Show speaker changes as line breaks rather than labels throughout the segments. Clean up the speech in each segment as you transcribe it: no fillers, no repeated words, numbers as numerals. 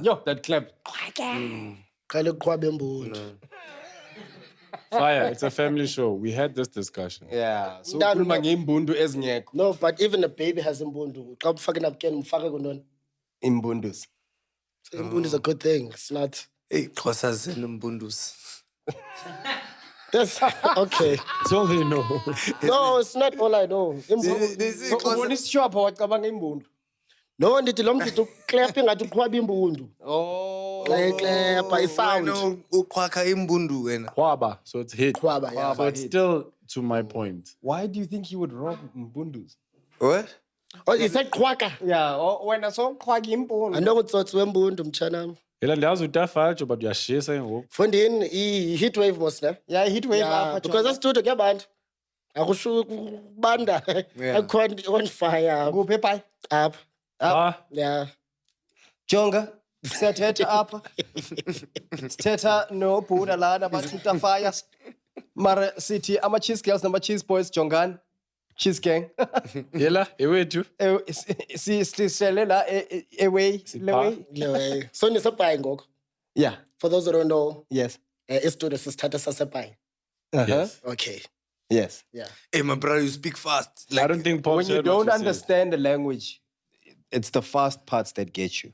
Yo, that clap. Fire, it's a family show. We had this discussion.
Yeah. So ukhuluma ngeimbundu ezingekho.
No, but even a baby has imbundu. Xa ufake napkin mfake kuntoni?
Imbundus.
So imbundu is a good thing. It's not.
Hey, Xhosa zimbundus.
That's okay.
It's all they know.
No, it's not all I know.
So ubonisa shopha wacabanga imbundu.
No, ndithi lo mntu clapping ngathi uqhwaba imbundu.
Oh.
Like clap, I sound.
No, uqhwakha imbundu wena.
Kwaba, so it's hit.
Qhwaba, yeah.
So it's still to my point.
Why do you think he would rock mbundus?
What?
Oh, is that qhwaka?
Yeah, when I saw qhwaka imbundu.
Andongotsotsi wembundu mtshana.
Yela ndiyazi utafire but uyashisa ngoku.
Fundini i-heat wave mos ne?
Yeah, heat wave
Yeah, because that's kuyabanda. Akusho kubanda. Akho on fire.
Kuphi ephayi?
Up. Yeah.
Jonga, sethetha apha. Sithetha nobhuda lana bathi Tafire. Mara sithi ama-cheese girls nama-cheese boys jongani. Cheese gang.
Yela, ewethu.
Sihlele la away.
Anyway, so nisebhayi ngoku.
Yeah.
For those who don't know,
Yes.
istudio sisithatha sasebhayi.
Yes.
Okay.
Yes.
Yeah.
Hey, my brother, you speak fast.
I don't think Pop
When you
said what
don't
said.
understand the language, it's the fast parts that get you.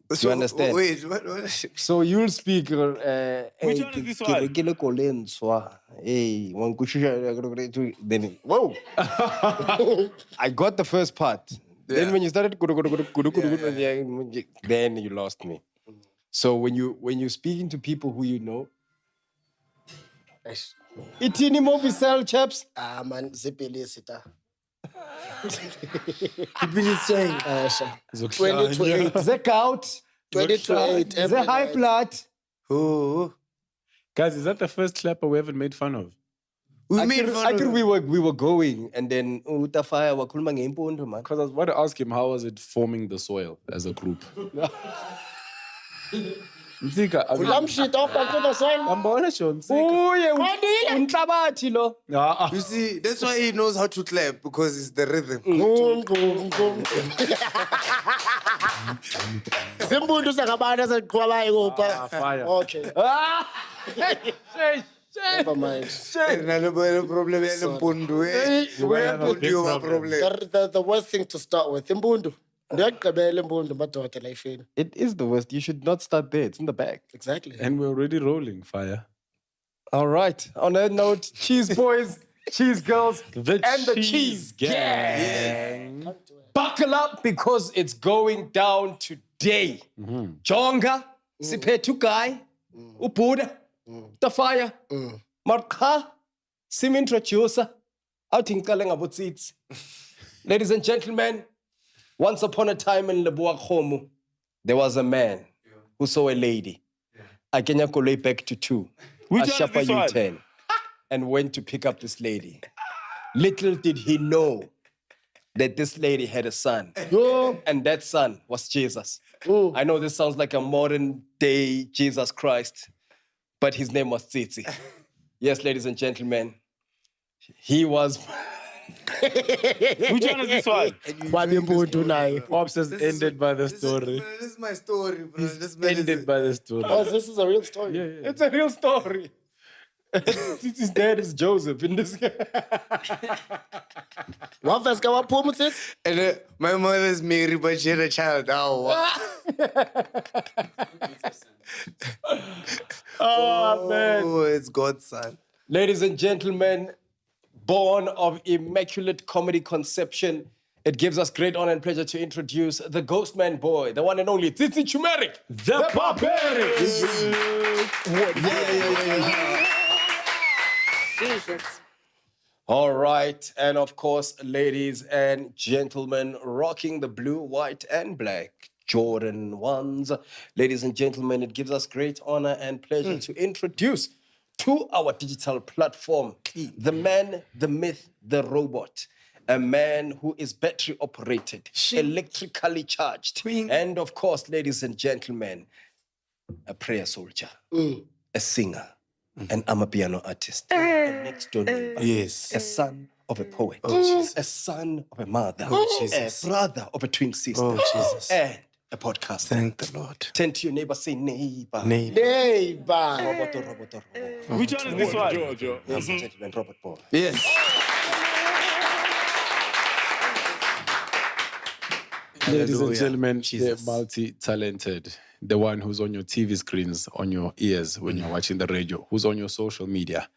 So,
You understand?
Wait, what?
So you'll speak.
Which one is this one?
Then whoa! I got the first part. Then when you started, then you lost me. So when you're speaking to people who you know, itini movie sell chaps.
Man, zipilisi ta.
Saying.
20 to 8.
The gout.
20 to 8.
The high blood.
Oh.
Guys, is that the first clapper we haven't made fun of?
We
I
made
could,
fun
I
of
could we were going and then Tafire wakhuluma ngeimpundu man.
Because I was about to ask him, how was it forming the soil as a group? Ntsika, I mean,
Lamshit off to the soil.
Ambona Sean,
Uye unhlabathi lo.
You see, that's why he knows how to clap, because it's the rhythm.
Zimbundu sangabantu eziqhwabayo kupha.
Fire.
Okay. Never mind.
No problem.
The worst thing to start with, imbundu. Ndiyagqibela imbundu madoda la ifeni.
It is the worst. You should not start there. It's in the back.
Exactly.
And we're already rolling, Fire.
All right. On that note, cheese boys, cheese girls, and the cheese
gang.
Buckle up because it's going down today. Jonga, Siphethu Guy, Ubuda, Tafire, Marka, Sim introducer, Outingkale ngabotsitsi. Ladies and gentlemen, once upon a time in Leboa Khomo, there was a man who saw a lady. Akenya koloi back to 2. Ashapa U10. And went to pick up this lady. Little did he know that this lady had a son. And that son was Jesus. I know this sounds like a modern day Jesus Christ, but his name was Tsitsi. Yes, ladies and gentlemen, he was...
Which one is this one? Pops has ended by the story.
This is my story, bro.
Ended by the story.
Oh, this is a real story.
Yeah.
It's a real story. Tsitsi's dad is Joseph in this guy.
And my mother is Mary, but she had a child.
Oh, man.
Oh, it's God's son.
Ladies and gentlemen, born of immaculate comedy conception, it gives us great honor and pleasure to introduce the Ghostman boy, the one and only Tsitsi Chumeric, the Barbaric.
Jesus.
All right, and of course, ladies and gentlemen, rocking the blue, white, and black Jordan 1s. Ladies and gentlemen, it gives us great honor and pleasure to introduce to our digital platform, the man, the myth, the robot, a man who is battery operated, electrically charged, and of course, ladies and gentlemen, a prayer soldier, a singer, an amapiano artist, a next door neighbor,
Yes.
a son, of a poet, a son of a mother,
Jesus.
a brother of a twin sister,
Jesus.
and a podcaster.
Thank the Lord.
Turn to your neighbor, say neighbor.
Neighbor.
Roboto.
Which one is this one?
Ladies and gentlemen, Robert Paul.
Yes.
Ladies and
Hallelujah.
gentlemen,
Jesus.
the multi-talented, the one who's on your TV screens, on your ears when you're watching the radio, who's on your social media,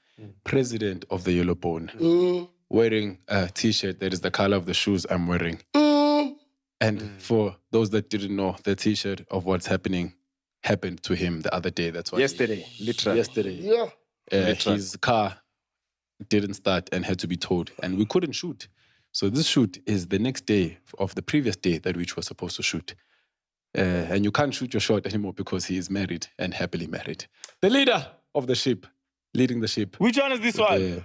president of the Yellow Bone, wearing a T-shirt that is the color of the shoes I'm wearing. And for those that didn't know, the T-shirt of what's happened to him the other day. That's why
Yesterday, literally.
Yeah.
his car didn't start and had to be towed, and we couldn't shoot. So this shoot is the next day of the previous day that which was supposed to shoot. And you can't shoot your shot anymore because he is married and happily married. The leader of the ship, leading the ship.
Which one is this one?
The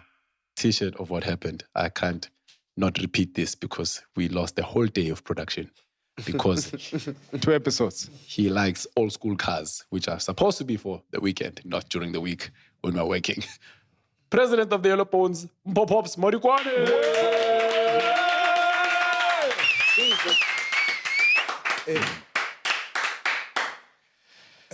T-shirt of what happened. I can't not repeat this because we lost the whole day of production. Because
2 episodes.
he likes old school cars, which are supposed to be for the weekend, not during the week when we're working. President of the Yellow Bones, Mpopops Morikwane.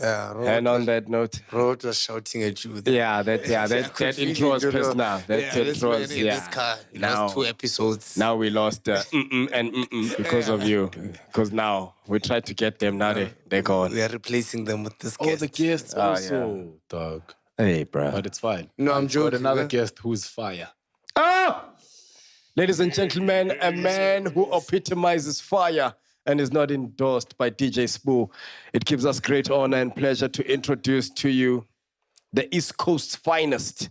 And on that note,
Rod was shouting at you.
that intro was personal. That intro was,
This car, he lost 2 episodes.
Now we lost because of you. Because now we tried to get them. Now they're gone.
We are replacing them with this
Oh,
guest.
the guests also. Dog.
Hey, bro.
But it's fine.
No, I'm
Got
joking.
another guest who's fire.
Oh! Ladies and gentlemen, a man who epitomizes fire and is not endorsed by DJ Spoo. It gives us great honor and pleasure to introduce to you the East Coast's finest.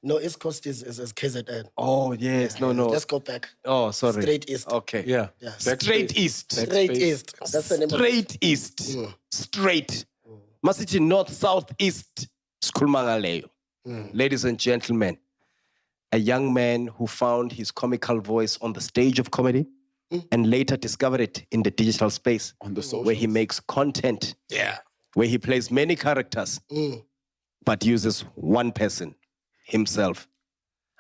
No, East Coast is KZN.
Oh, yes. No.
Let's go back.
Oh, sorry.
Straight East.
Okay.
Yeah.
Straight East.
Straight East. That's the name of it.
Straight East. Straight. Masiti North, South, East. Skulmangaleyo. Ladies and gentlemen, a young man who found his comical voice on the stage of comedy and later discovered it in the digital space
On the socials.
where he makes content, where he plays many characters, but uses one person, himself.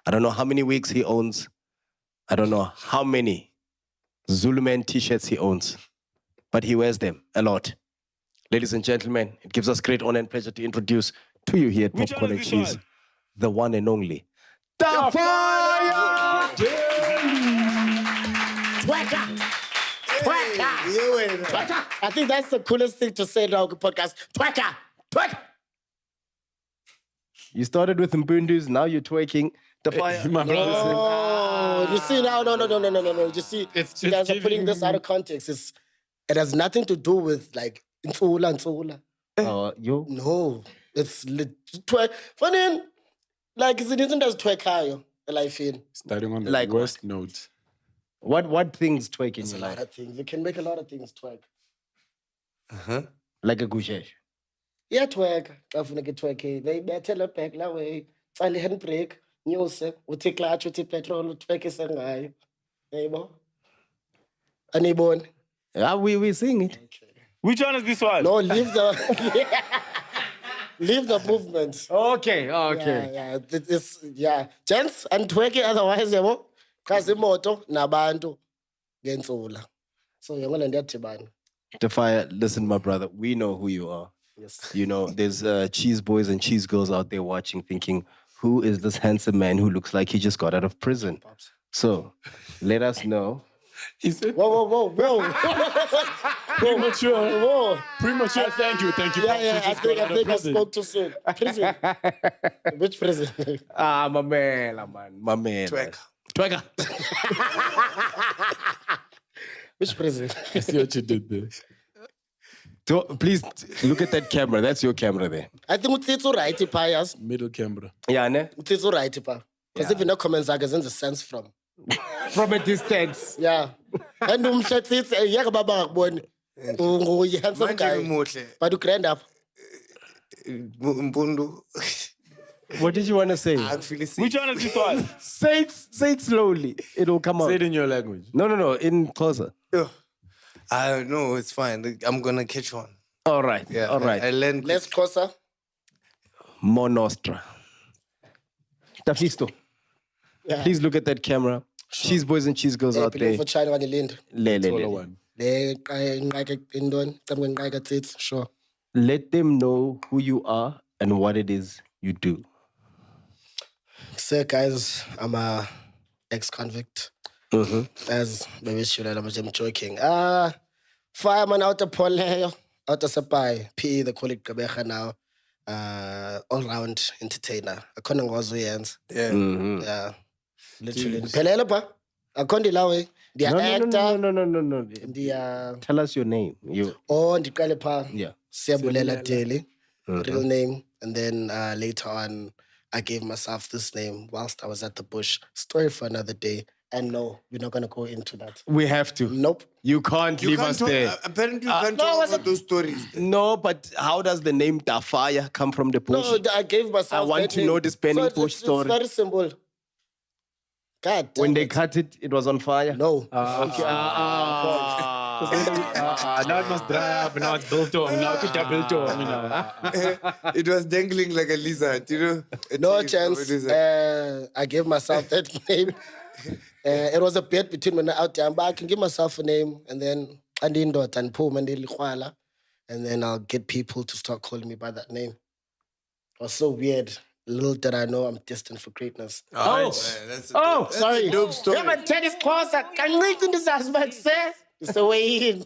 I don't know how many wigs he owns. I don't know how many Zuluman t-shirts he owns, but he wears them a lot. Ladies and gentlemen, it gives us great honor and pleasure to introduce to you here at
Which
Popcorn
one
and
is this
Cheese,
one?
the one and only Tafire!
Twerker. Twerker. I think that's the coolest thing to say in our podcast. Twerker. Twerker.
You started with Mbundus, now you're twerking. Tafire.
My brother said,
Oh, you see now, no. You see, you guys are putting this out of context. It has nothing to do with like Nsula.
You?
No, it's twerk. Funny, like it's isn't as twerk life in.
starting on the
Like
worst note.
What things twerk in
There's
your
a lot
life?
of things. You can make a lot of things twerk.
Like a gushesh.
Yeah, twerk. Kafuna ke twerk. They better back la way. Tsali handbrake. Nyose. Uthi clutch, uthi petrol, twerk isengayo. Yebo. Anibone.
We sing it.
Which one is this one?
No, leave the leave the movement.
Okay.
Yeah. Gents and twerking otherwise yabo. Kazi imoto nabantu ngensula. So yangona ndiyadibana.
Tafire, listen, my brother, we know who you are.
Yes.
You know, there's cheese boys and cheese girls out there watching thinking, who is this handsome man who looks like he just got out of prison? So, let us know.
He said,
Whoa.
premature.
Whoa.
Premature. Thank you.
Yeah. I think I spoke too soon. Prison. Which prison?
My man. Twerker.
Which prison?
I see what you did there.
Please look at that camera. That's your camera there.
I think it's right, pa, yes.
Middle camera.
Yeah, ne?
It's right, pa. Because if you know comments, I can sense from.
From a distance.
Yeah. And it's yeah, baba ngakuboni. You handsome
Manje
guy.
umuhle.
But you grand up.
Mpundu.
What did you want to say?
I'm feeling sick.
Which one is this one?
Say it slowly. It'll come out.
Say it in your language.
No. In closer.
I know, it's fine. I'm going to catch on.
All right.
Yeah.
All right.
I learned.
Let's closer.
Mo nostra. Tafisto. Please look at that camera. Cheese boys and cheese girls out there.
For China on the land.
Taller one.
Sure.
Let them know who you are and what it is you do.
So guys, I'm a ex-convict. As maybe I'm joking. Fireman out of Poleo, out of Sapai, PE, the colleague Kabeja now. All-round entertainer. I couldn't go ends. Yeah. Literally. Pelelopa. I can't lawe. The actor.
No. Tell us your name.
Oh, the Kalepa.
Yeah.
Sebulela Daily. Real name. And then later on, I gave myself this name whilst I was at the bush. Story for another day. And no, we're not going to go into that.
We have to.
Nope.
You can't leave us there.
Apparently, you can't talk about those stories.
No, but how does the name Tafire come from the bush?
No, I gave myself
I want
that
to
name.
know this burning bush story.
It's very simple. God damn
When they
it.
cut it, it was on fire?
No.
Now it must dry up. Now it's built on. Now it's double tone. You know.
It was dangling like a lizard, you know?
No chance. I gave myself that name. It was a bet between when I out there, but I can give myself a name and then Andindot and Pum and Lihuala, and then I'll get people to start calling me by that name. It was so weird. Little did I know I'm destined for greatness.
That's
Sorry.
a dope story.
Yeah, but tennis closer. Can we do this aspect, sir? It's the way in.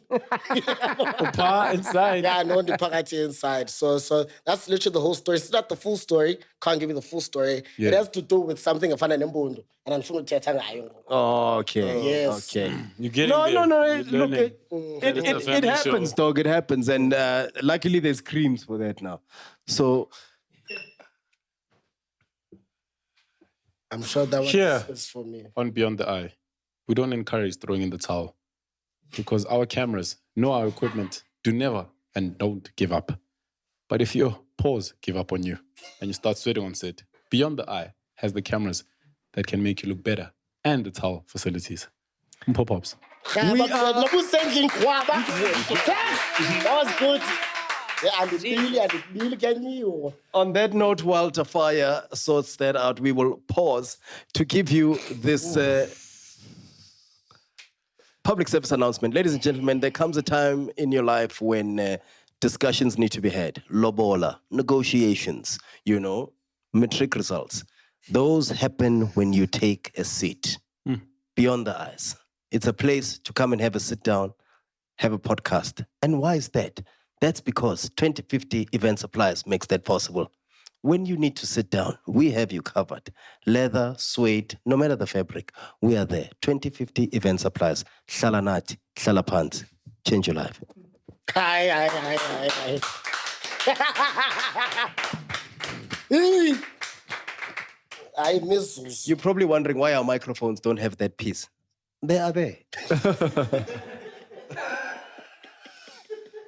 Pa inside.
Yeah, I know the party inside. So that's literally the whole story. It's not the full story. Can't give you the full story.
Yeah.
It has to do with something of an embundo. And I'm from the
Oh, okay.
Yes.
Okay.
You're getting
No.
there. You're
Look,
learning.
it
It's a family
happens,
show.
dog. It happens. And luckily, there's creams for that now. So,
I'm sure that one
Here.
is for me.
On Beyond the Eye, we don't encourage throwing in the towel because our cameras know our equipment. Do never and don't give up. But if your paws give up on you and you start sweating on set, Beyond the Eye has the cameras that can make you look better and the towel facilities. Pop-ups.
That was good. Yeah, and it really can you.
on that note, while Tafire sorts that out, we will pause to give you this public service announcement. Ladies and gentlemen, there comes a time in your life when discussions need to be had. Lobola, negotiations, matric results. Those happen when you take a seat. Beyond the Eyes. It's a place to come and have a sit down, have a podcast. And why is that? That's because 2050 Event Supplies makes that possible. When you need to sit down, we have you covered. Leather, suede, no matter the fabric, we are there. 2050 Event Supplies. Hlala nathi, hlala phansi. Change your life.
Hi. I miss you.
You're probably wondering why our microphones don't have that piece. They are there.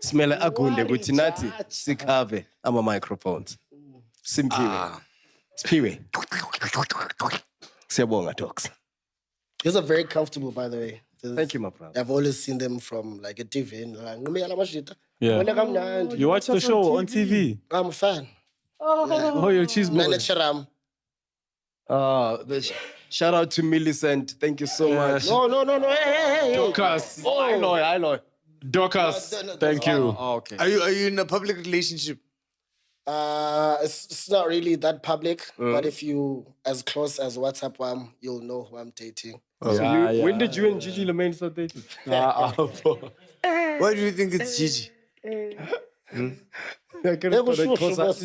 Smela agunde kuthi nathi sikhave ama microphones. Simpiwe. Sipiwe. Siyabonga docs.
These are very comfortable, by the way.
Thank you, my brother.
I've always seen them from like a TV.
Yeah. You watch the show on TV.
I'm a fan.
Oh, you're a cheese boy.
Manager.
Shout out to Millicent. Thank you so much.
No. Hey.
Dorcas.
I know.
Dorcas. Thank you.
Oh, okay.
Are you in a public relationship?
It's not really that public, but if you as close as WhatsApp you'll know who I'm dating.
When did you and Gigi Lemaine start dating?
Why do you think it's Gigi?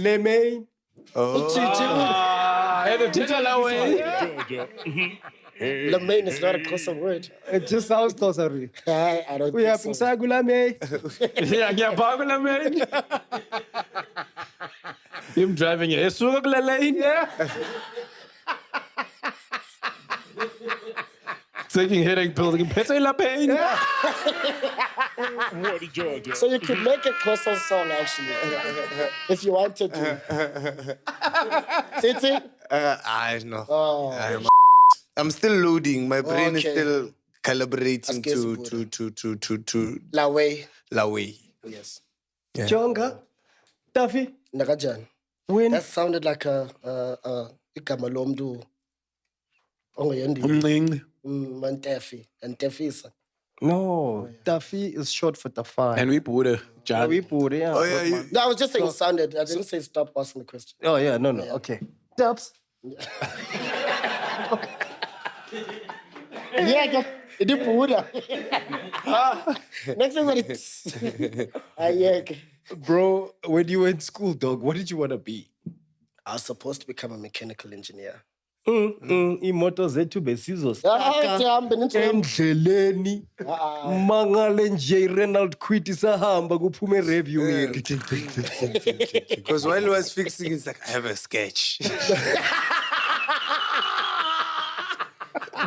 Lemaine.
Lemaine is not a closer word.
It just sounds closer.
I don't
We have
think so.
Him driving it. Suka kule lane. Taking headache pills. Taking la pain.
So you could make a closer song actually, if you wanted to. Titi?
I know.
Oh.
I'm still loading. My brain is
Okay.
still calibrating
Askesi
to
Lawe. Yes.
Jonga. Taffy.
Nakajan.
When?
That sounded like a igama lomntu ongoyendi
Umncinci.
Mantefi and Tefisa.
No, Tafi is short for Tafire.
And we put a Jan.
We put it.
Oh yeah, you,
No, I was just saying it sounded. I didn't say stop asking the question.
Oh yeah, no. Okay. Dubs.
Yeah, it did Buddha. Next time, yeah.
Bro, when you were in school, dog, what did you want to be?
I was supposed to become a mechanical engineer.
Imoto zethu besizos.
Ndihambe
Endleleni. Mangale nje Reynald quit isahamba kuphume review yethu.
because while he was fixing, he's like, I have a sketch.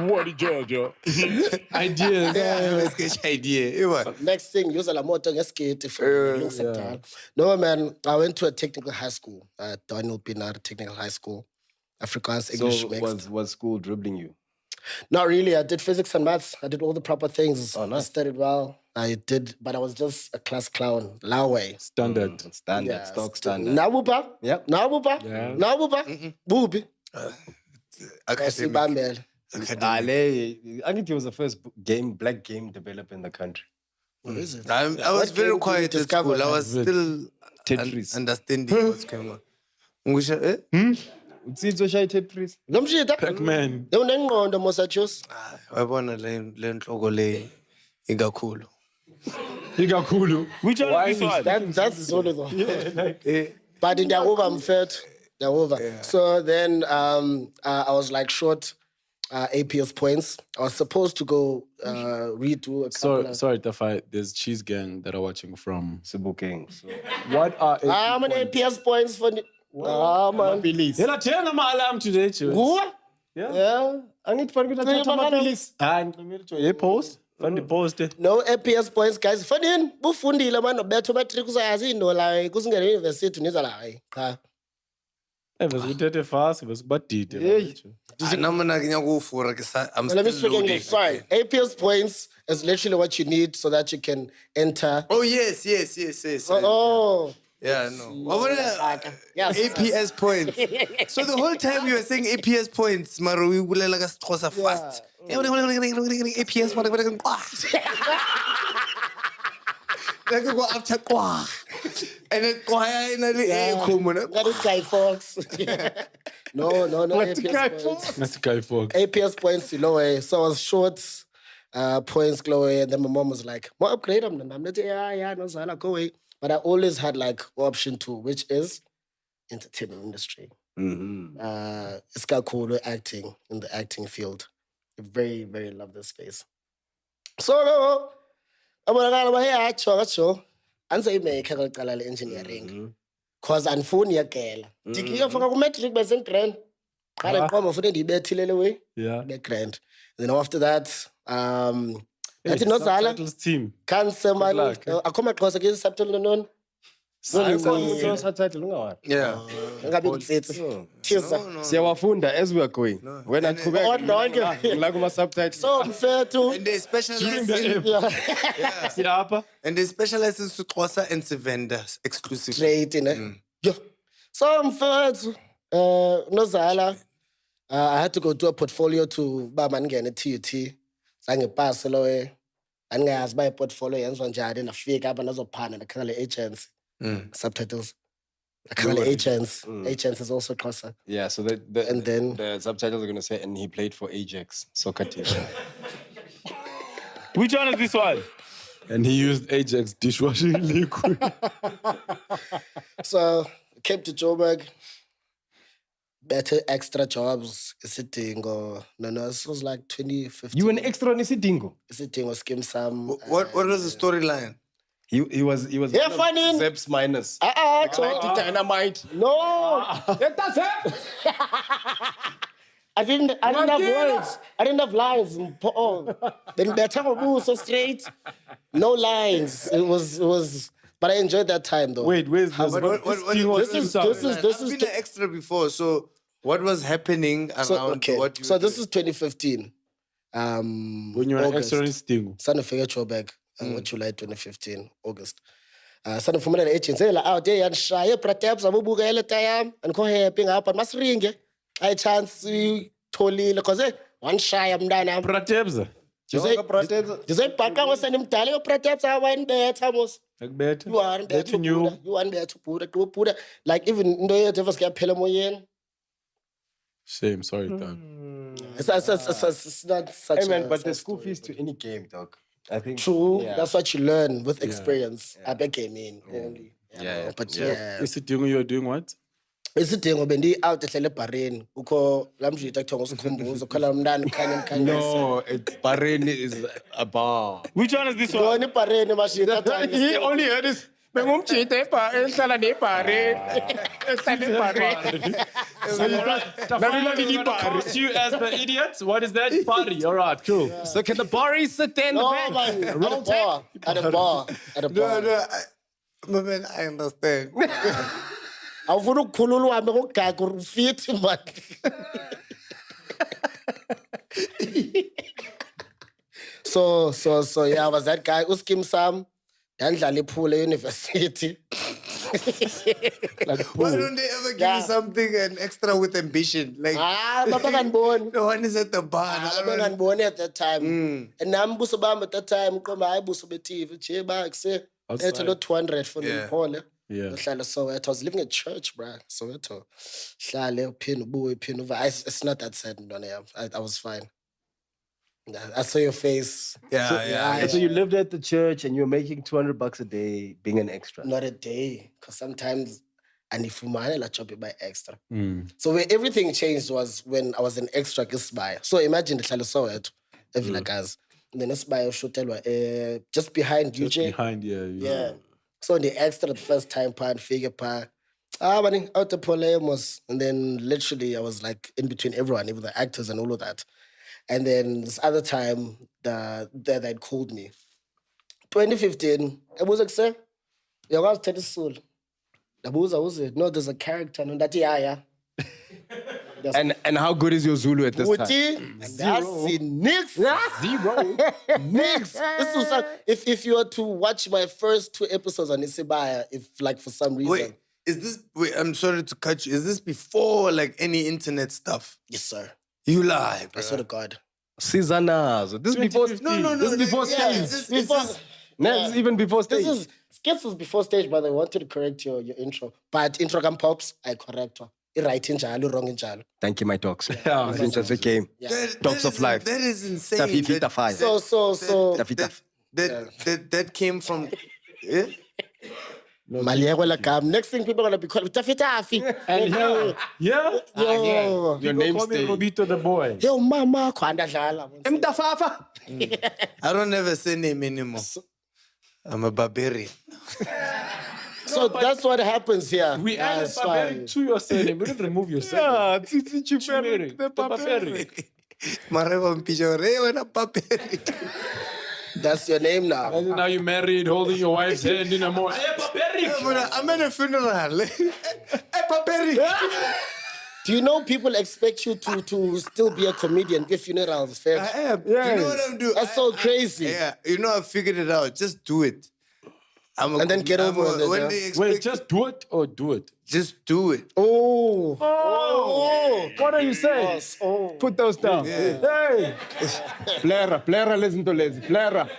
What Georgia?
Ideas.
I have a sketch idea.
Next thing, use la moto ngeskate for No man, I went to a technical high school, Daniel Pinar Technical High School, Afrikaans English
So
mixed.
was school dribbling you?
Not really. I did physics and maths. I did all the proper things.
Oh, nice.
I studied well. I did, but I was just a class clown. Lawe.
Standard.
Standard, stock standard.
Nabuba.
Yep.
Nabuba.
Yeah.
Nabuba. Bubi.
Academic.
Sibambele.
I think he was the first black game developer in the country.
What is it?
I was
What
very
game
quiet
did you
at school.
discover?
I was still
Tetris.
understanding what's going on. Ngisho, eh?
Utsitso shay Tetris.
Lomshita.
Pac-Man.
Unengqondo mosachos.
Wabona le nhloko le ikakhulu.
Ikakhulu.
Which one is this one?
That's sort of But in Daruba, I'm fat. Daruba. So then I was like short APS points. I was supposed to go redo a couple
Sorry, Tafai. There's Cheese Gang that are watching from.
Sebokeng. So
What are
How many APS points for the... man.
Yena thenga ama-alarm today, Joe.
Who?
yeah. Angithi fanele ukuthi athathe amapilisi.
Hayi, ngicela ukuthi ye-post. From the post.
No APS points, guys. Fanini, bufundile manje bethu matric uzayazi into la kusingena university niza la hayi. Cha.
Besikuthethe fast, besikubadide.
Namana ngiyakufura ke I'm
Let me
still
speak English. Sorry. APS points is literally what you need so that you can enter.
Oh yes.
Oh.
Yeah, no. Wabona
Yes.
APS points. So the whole time you were saying APS points, maro we bulela ka Xhosa fast. APS like go after kwa. And then kwaya in the common.
That is Guy Fawkes. No. APS points.
That's the guy for.
APS points low way. So I was short points low way. And then my mom was like, more upgrade them. I'm not no Zala, go away. But I always had like option 2, which is entertainment industry. It's got cool acting in the acting field. I very, very love this space. So I'm gonna go and say mechanical engineering. Cause andifuni yakela. Ndikiyofaka ku matric bese grand. Qala nqoma futhi ndibethilele we.
Yeah.
Be grand. And then after that Athi nozala
Subtitles team.
cancer man.
luck.
Akhoma xhosa ke subtitle non.
So subtitle ungawani.
Yeah.
Ngabe kutsithi. Tisa.
Siyawafunda as we are going. When I
Oh, no,
like my subtitles.
So mfethu.
And they specialize in
Siyapha.
and they specialize in Xhosa and Sevenda exclusively.
Straight ne. Yo. So mfethu nozala I had to go do a portfolio to ba mangene TUT. Sange pass lo angayazi ba portfolio yenziwa njani nafika apha nazophana nakhangela agents. Subtitles. Nakhangela agents. Agents is also Xhosa.
Yeah, so
And then-
the subtitles are going to say, and he played for Ajax soccer team.
Which one is this one?
And he used Ajax dishwashing liquid.
So came to Joburg. Better extra jobs. Sitting or no, this was like 2015.
You an extra on Isidingo?
Sitting or skim some.
What was the storyline?
He was
Yeah,
one of
funny.
Zep's minus.
Dynamite. No.
That's it.
I didn't have words. I didn't have lines. Then better so straight. No lines. It was but I enjoyed that time though.
Wait, where's this?
This is
I've been an extra before, so what was happening around
so, okay.
what you
So this is 2015.
When you're an
August.
extra in Sting.
Sana fika Joburg July 2015 August. Sana fumana le agents ela out there yanshaya pratabs abubuka ele tayam and ko happy ngapha masiringe I chance tholile because One shy mntana.
Pratebza.
Ndizoyibhaqa ngosenimdala yoPratebza awayinibetha mos.
Akubetha.
You are
Betha new.
You are better Buddha. Like even into yethu ever siyaphela emoyeni.
Shame, sorry, dog.
It's not such
Hey man,
a
but the
sad
school
story,
fees to any game, dog. I think
True.
Yeah.
That's what you learn with experience. I became in only.
Yeah.
But
Yeah.
yeah.
Is it doing you're doing what?
Isidingo bendi-out ehlele ebhareni ukho laa mjita kuthiwa ngusikhumbuzo khala mntana khanye
No, it's Bahrain is a bar.
Which one is this one?
yona ibhareni mashita
He only heard this. Bengumjita ehlala nebhare. Ehlala ebhare.
Cost you as the idiots? What is that? Party. All right, cool.
So can the Baris sit there in the
No,
back?
man, at a bar.
No, my man, I understand.
Awufuna ukukhulula uhambe ngokugaga ufithi man. So yeah, I was that guy uskim sam ndandlala iphula euniversity.
Why don't they ever give you something an extra with ambition? Like,
Babanganiboni.
no one is at the bar.
Babanganiboni at that time. And nami buso bami at that time uqomba hayi buso be-TV nje bakuse ethe lo 200 for the phone.
Yeah.
Uhlala Soweto. I was living at church, bro. Soweto. Hlale uphinde ubuye uphinde uva. It's not that sad, no. I was fine. I saw your face.
Yeah.
So you lived at the church and you were making $200 a day being an extra.
Not a day, because sometimes anifumane la job by extra.
Mm.
So where everything changed was when I was an extra kisibaya. So imagine the hlala Soweto, Villa Gaz. And then isibaya ushotelwa just behind
Just
UJ.
behind,
Yeah. So the extra the first time part, figure part. But out the polemos. And then literally I was like in between everyone, even the actors and all of that. And then this other time that called me. 2015, I was like, sir, I was telling soul. Was it? No, there's a character. No, that yeah.
And how good is your Zulu at this time?
That's nix.
Zero.
Nix. This was if you were to watch my first 2 episodes on Isibaya, if like for some reason.
Wait, I'm sorry to cut you. Is this before like any internet stuff?
Yes, sir.
You lie, bro.
I swear to God.
Caesanazo. This is before.
No.
This is before
Yeah,
stage.
before-
No, this is even before stage.
Skits was before stage, but I wanted to correct your intro. But intro can pops, I correct her. I right in jalo, wrong in jalo.
Thank you, my dogs. Since just a game. Dogs of life.
That is insane.
Tafire, Tafire.
So
That came from. Yeah?
Maliego la gam. Next thing people are gonna be called Tafi.
And
Yo.
Your name
Call me
stay.
Robito the boy.
Yo, mama, kwanda dlala.
Mtafafa.
I don't ever say name anymore. I'm a barbarian.
So that's what happens here.
We added
it's
barbaric
fine.
to your surname. We didn't remove your surname.
Tsitsi Chuperi, the
Barbaric.
Mareva Mpijore, when a barbarian.
That's your name now.
And now you're married, holding your wife's hand in a more. Hey, barbaric!
I'm at a funeral. Hey, barbarian.
Do you know people expect you to still be a comedian at funerals?
I
Fair?
am. You know what I'm doing?
That's so crazy.
Yeah, you know, I figured it out. Just do it.
And then get over it,
When
yeah.
they expect
Wait, just do it or do it?
just do it.
Oh.
What are you saying?
Yes. Oh.
Put those down. Hey. Plera, listen to Liz. Plera.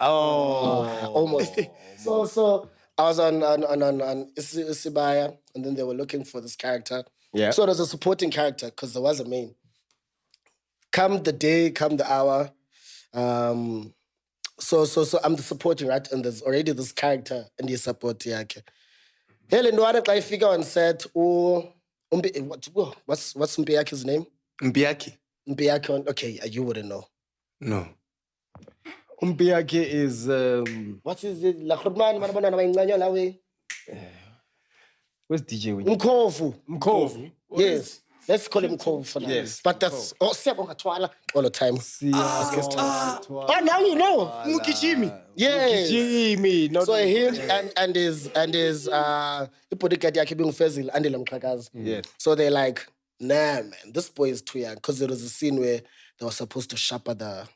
Almost. So I was on Isibaya, and then they were looking for this character.
Yeah.
So it was a supporting character because there was a main. Come the day, come the hour. So I'm the supporting, right? And there's already this character and the support yake. Hele ndwana xa ifika on set what's Mpiyaki's name?
Mbiaki?
Mpiyaki okay, you wouldn't know.
No.
Umpiake is
What is it? La khurmani marabona na maincanyo la we.
where's DJ Win?
Mkovu. Yes. Let's call him Mkovu for now.
Yes,
But that's siyabonga twala all the time. Oh, now you know.
Mukichimi.
Yes.
Jimmy, not
So him and his bodyguard yakhe bengufezile andile mqhakazi.
Yes.
So they're like, nah, man, this boy is too young. Because there was a scene where they were supposed to sharper that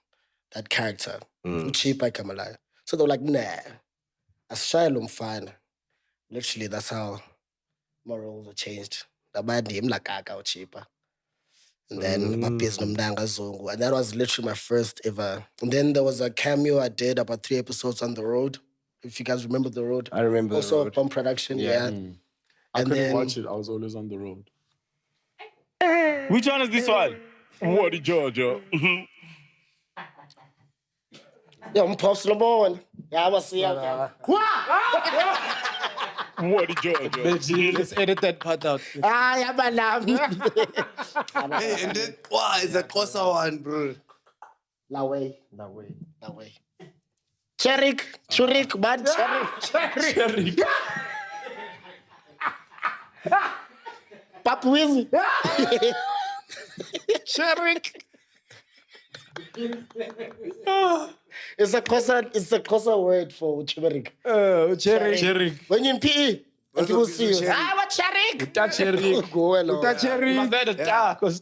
character. Uchipa Kamalaya. So they were like, nah. Asishaya lo mfana. Literally, that's how my roles were changed. Abandi imlakaka or cheaper. And then Nomdanga Zongo. And that was literally my first ever. And then there was a cameo I did about 3 episodes on The Road. If you guys remember The Road.
I remember
also
The Road.
Bomb Production, yeah.
I
And
couldn't
then
watch it. I was always on the road.
Which one is this one? What the Georgia?
yeah, I'm Pops Lamon. Yeah, I was see
What the Georgia?
Benji, let's edit that part out.
yeah, my love.
Hey, and then, wow, it's a Kosa one, bro.
La way. Churik, man, Churik. Pap Wizzy. Churik. It's a Kosa word for turmeric.
Cherry.
When you're in PE, and people see you. What Churik?
Cherry.
Go along.
Cherry. Because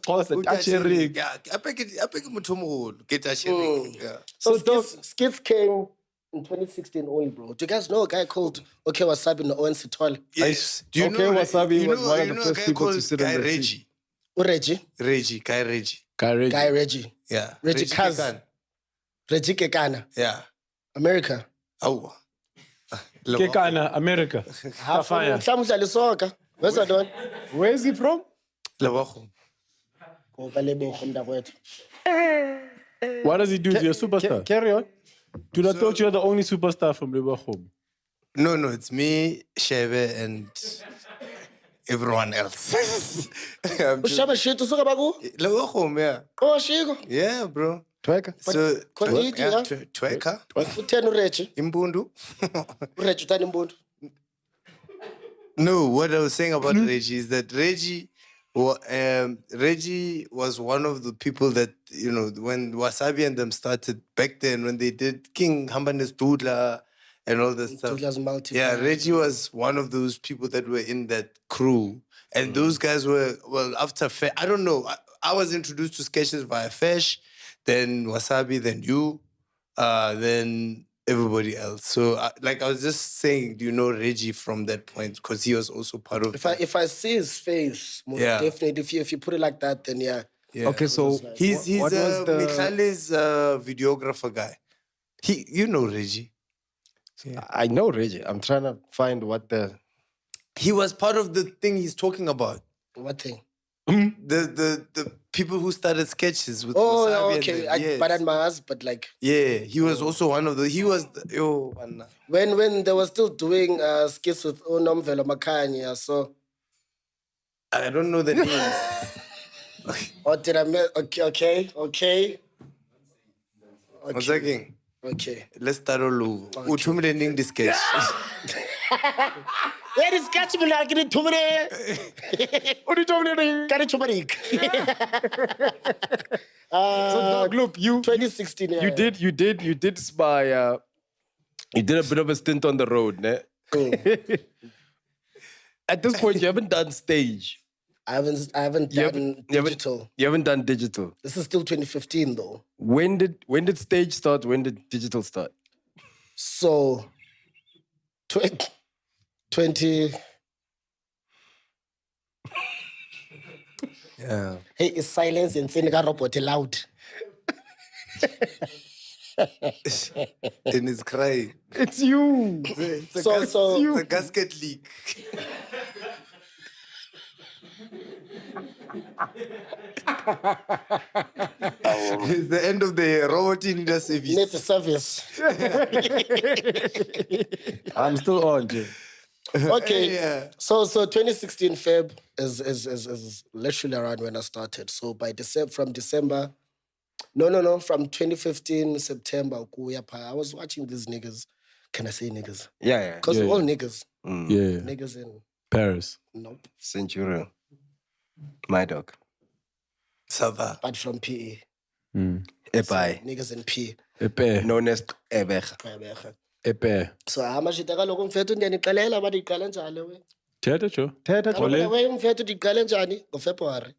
Cherry.
Yeah, I pick Mutomol. Get a sharing. Yeah.
So Skits came in 2016 only, bro. Do you guys know a guy called Okay Wasabi in the ONC Toilet?
Yes. Do
Okay, Wasabi was one of the
a
first
guy
people to
called
sit on
Guy
the seat.
Reggie.
Reggie?
Guy Reggie.
Guy Reggie.
Yeah.
Reggie Kaz.
Kekan.
Reggie Kekana.
Yeah.
America.
Oh.
Kekana, America. Tafire.
Mhlawumbe soka. Where's that one?
Where is he from?
Lebogo.
Ngokaleboko mntakwethu.
What does he do? Is he a superstar?
Carry on.
Dude, I thought you're the only superstar from Liverpool.
No, it's me, Shebe, and everyone else.
Ushaba shit usuka baku?
Lebogo, yeah.
Oh, shiko.
Yeah, bro.
Tweka.
So,
Koniti, yeah.
Tweka,
Uthen Reggie.
Imbundu.
Reggie utani mbundu.
No, what I was saying about Reggie is that Reggie was one of the people that, you know, when Wasabi and them started back then, when they did King Hambanes Dudla and all that stuff.
Dudla's multi.
Yeah, Reggie was one of those people that were in that crew. And those guys were, well, after I don't know. I was introduced to sketches via Fesh, then Wasabi, then you, then everybody else. So, like I was just saying, do you know Reggie from that point? Because he was also part of.
If I see his face, most definitely. If you put it like that, then yeah.
Okay, so
He's
what was the...
Michale's videographer guy. You know Reggie.
I know Reggie. I'm trying to find what the...
He was part of the thing he's talking about.
What thing?
The people who started sketches with
Oh,
Wasabi
okay.
and them.
But at Mars, but like...
Yeah, he was also one of the... He was...
When they were still doing skits with Onomvelo Makanya, so...
I don't know the names.
Or did I miss? Okay.
What's that king?
Okay.
Let's start all over. Uthumile ending the sketch.
Where is sketch me like it to me? What are you talking about?
So Doug, look, you
2016. Yeah.
you did spy. You did a bit of a stint on the road, ne?
Cool.
At this point, you haven't done stage.
I haven't done digital.
You haven't done digital.
This is still 2015 though.
When did stage start? When did digital start?
So 20.
Yeah.
Hey, is silence in Senegal robot loud?
And it's crying.
It's you.
It's a
So-
it's a gasket leak. It's the end of the robot in the service.
Net service.
I'm still on, Jay.
Okay.
Yeah.
So 2016 Feb is literally around when I started. So by from 2015 September, I was watching these niggas. Can I say niggas?
Yeah.
Because we're all niggas.
Yeah.
Niggas in
Paris.
nope.
Centurion. My dog.
Sava.
But from PE.
Epai.
Niggas in PE.
Epe.
Known as Ebech.
Epe.
So amashita kaloku mfethu ndiyanixelela bathi iqale njani we.
Thetha cho.
Kaloku we mfethu ndiqale njani ngoFebruary.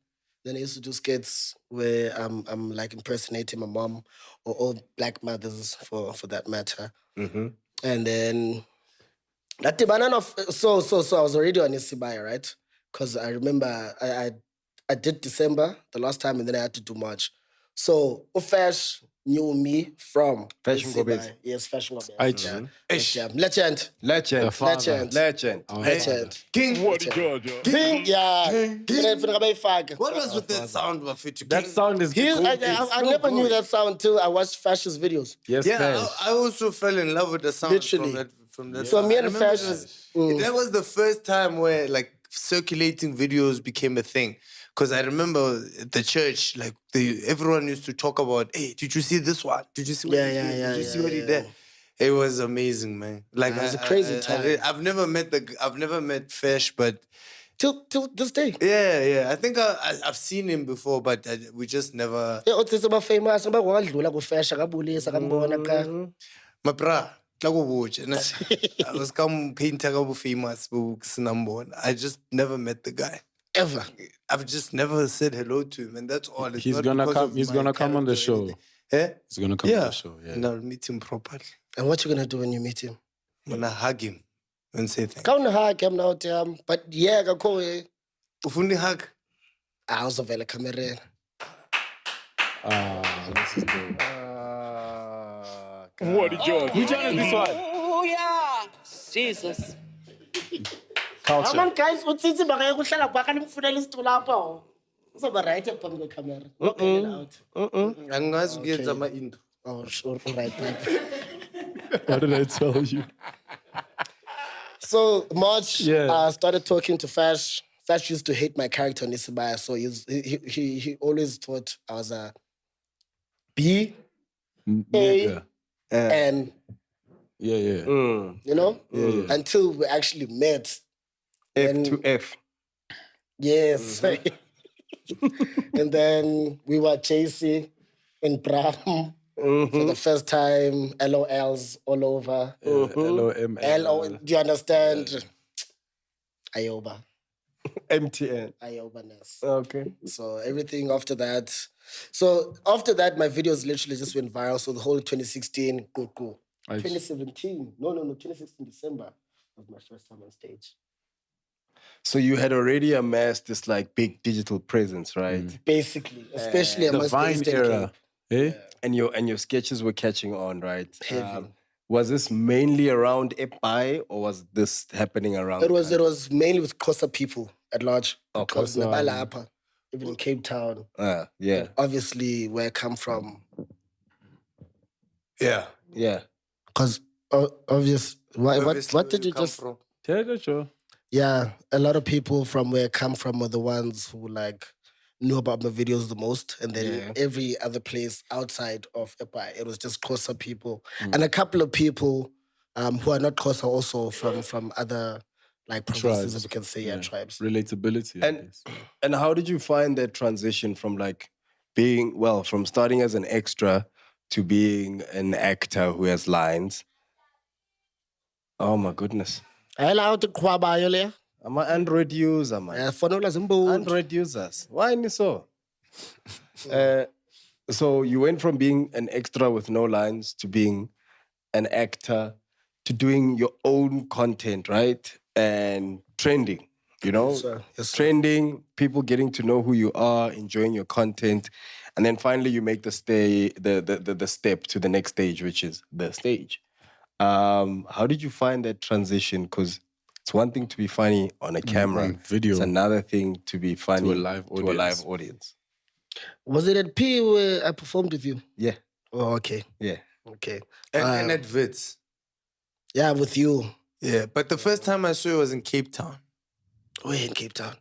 Then I used to do skits where I'm like impersonating my mom or all black mothers for that matter. And then that banana of so I was already on Isibaya, right? because I remember I did December the last time, and then I had to do March. So Ufash knew me from
Fashion
Isibai.
Gobet.
Yes, Fashion Gobet.
Aight.
Yeah.
Ish.
But, yeah, legend.
Legend.
The father.
Legend.
Legend.
Legend.
King.
What a Georgia.
King, yeah.
What was with that sound, Bafetu?
That sound is
I never knew that sound till I watched Fash's videos.
Yes,
Yeah,
Fash.
I also fell in love with the sound
Literally.
from that.
So
sound.
me
I
and
remember
Fash-
that was the first time where like circulating videos became a thing. Because I remember at the church, like everyone used to talk about, hey, did you see this one? Did you see what he did? Did you see what he did? It was amazing, man. Like
It was a crazy time.
I've never met Fesh, but
Till this day.
yeah. I think I've seen him before, but we just never.
Yeah, uthi seba famous ngoba kwadlula ku Fash akabulisa akambona cha.
Mapra, I was come painter go famous sinambona. I just never met the guy.
Ever.
I've just never said hello to him, and that's all. It's
He's
not
gonna
because
come.
of
He's
my
gonna come on the
character or
show.
anything. Eh?
He's gonna come on the show. Yeah.
And I'll meet him properly.
And what you gonna do when you meet him?
I'm gonna hug him and say thank you.
Kaun hug him now but yeah kakho
Ufuni hug?
awuzovela kamereni.
This is dope.
What a Georgia.
Which one is this one?
Oh yeah, Jesus.
Culture.
Aman guys utsitsi bakaye kuhlala bhaka nimfunela isitulo lapho. Uzoba right phambi kwecamera. Ubhekela out.
Angazi kuyenza ama-intro.
Oh, sure, right.
What did I tell you?
So March,
Yeah.
I started talking to Fash. Fash used to hate my character on Isibaya, so he always thought I was a B
Nigga.
and
Yeah.
you know, until we actually met.
F to F.
Yes. And then we were JC and Bram for the first time. LOLs all over.
LOM.
LO, do you understand? Ayoba.
MTN.
Ayoba-ness.
Okay.
So everything after that. So after that, my videos literally just went viral. So the whole 2016, go.
Nice.
2017, no, 2016 December was my first time on stage.
So you had already amassed this like big digital presence, right?
Basically, especially
The
amongst the
Vine
Eastern
era.
Cape.
Eh?
And your sketches were catching on, right?
Heavy.
Was this mainly around Epai or was this happening around?
It was mainly with Xhosa people at large.
Oh,
Because
Xhosa.
Nabalapa, even in Cape Town,
Yeah.
obviously where I come from.
Yeah.
Yeah.
Because what did you
come
just...
from?
Tell the show.
Yeah, a lot of people from where I come from are the ones who like knew about my videos the most. And then every other place outside of Epai, it was just Xhosa people. And a couple of people who are not Xhosa also from other like provinces,
Tribes.
as you can say, tribes.
Relatability. I
And
guess.
and how did you find that transition from like from starting as an extra to being an actor who has lines? Oh my goodness.
Hello, to Kwabayo le.
I'm an Android user, man.
Fonola zimbo.
Android users. Why ni so? So you went from being an extra with no lines to being an actor to doing your own content, right? And trending, you know?
Yes, sir. Yes, sir.
Trending, people getting to know who you are, enjoying your content. And then finally you make the step to the next stage, which is the stage. How did you find that transition? Because it's one thing to be funny on a camera.
on video.
It's another thing to be funny
To a live audience.
audience.
Was it at P where I performed with you?
Yeah.
Oh, okay.
Yeah.
Okay.
And at Wits.
Yeah, with you.
Yeah, but the first time I saw you was in Cape Town.
We're in Cape Town.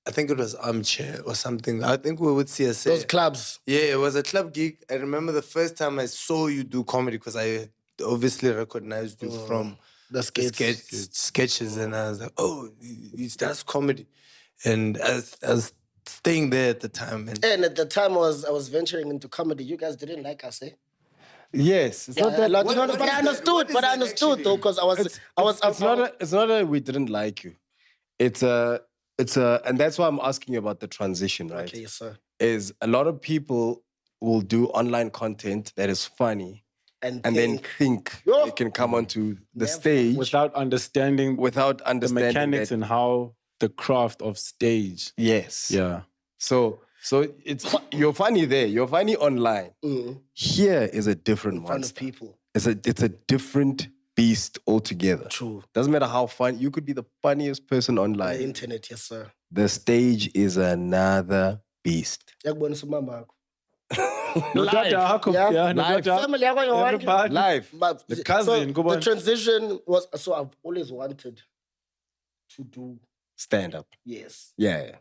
I think it was Armchair or something. I think we would CSA.
Those clubs.
Yeah, it was a club gig. I remember the first time I saw you do comedy because I obviously recognized you from
The skits.
sketches, and I was like, oh, that's comedy. And I was staying there at the time. And
And at the time I was venturing into comedy. You guys didn't like us, eh?
Yes. It's not that.
But
what
I
is that?
understood.
What is
But I
that
understood
actually?
though, because
It's not that we didn't like you. It's a, and that's why I'm asking you about the transition, right?
Okay, yes, sir.
Is a lot of people will do online content that is funny
And
then think
Yo.
they can come onto the
Never.
stage
Without understanding
without
the
understanding
mechanics
that
and how the craft of stage.
Yes.
Yeah.
So you're funny there. You're funny online. Here is a different
In front of
monster.
people.
It's a different beast altogether.
True.
Doesn't matter how fun you could be, the funniest person
On the
online.
internet, yes, sir.
The stage is another beast.
Yakubonisa umama wakho.
No
Live.
data, how come?
Yeah.
Yeah, no
Live.
data.
Family yakho yonke.
Everybody.
Live.
But
The cousin,
so
go
the
on.
transition was, so I've always wanted to do,
Stand up.
yes,
Yeah.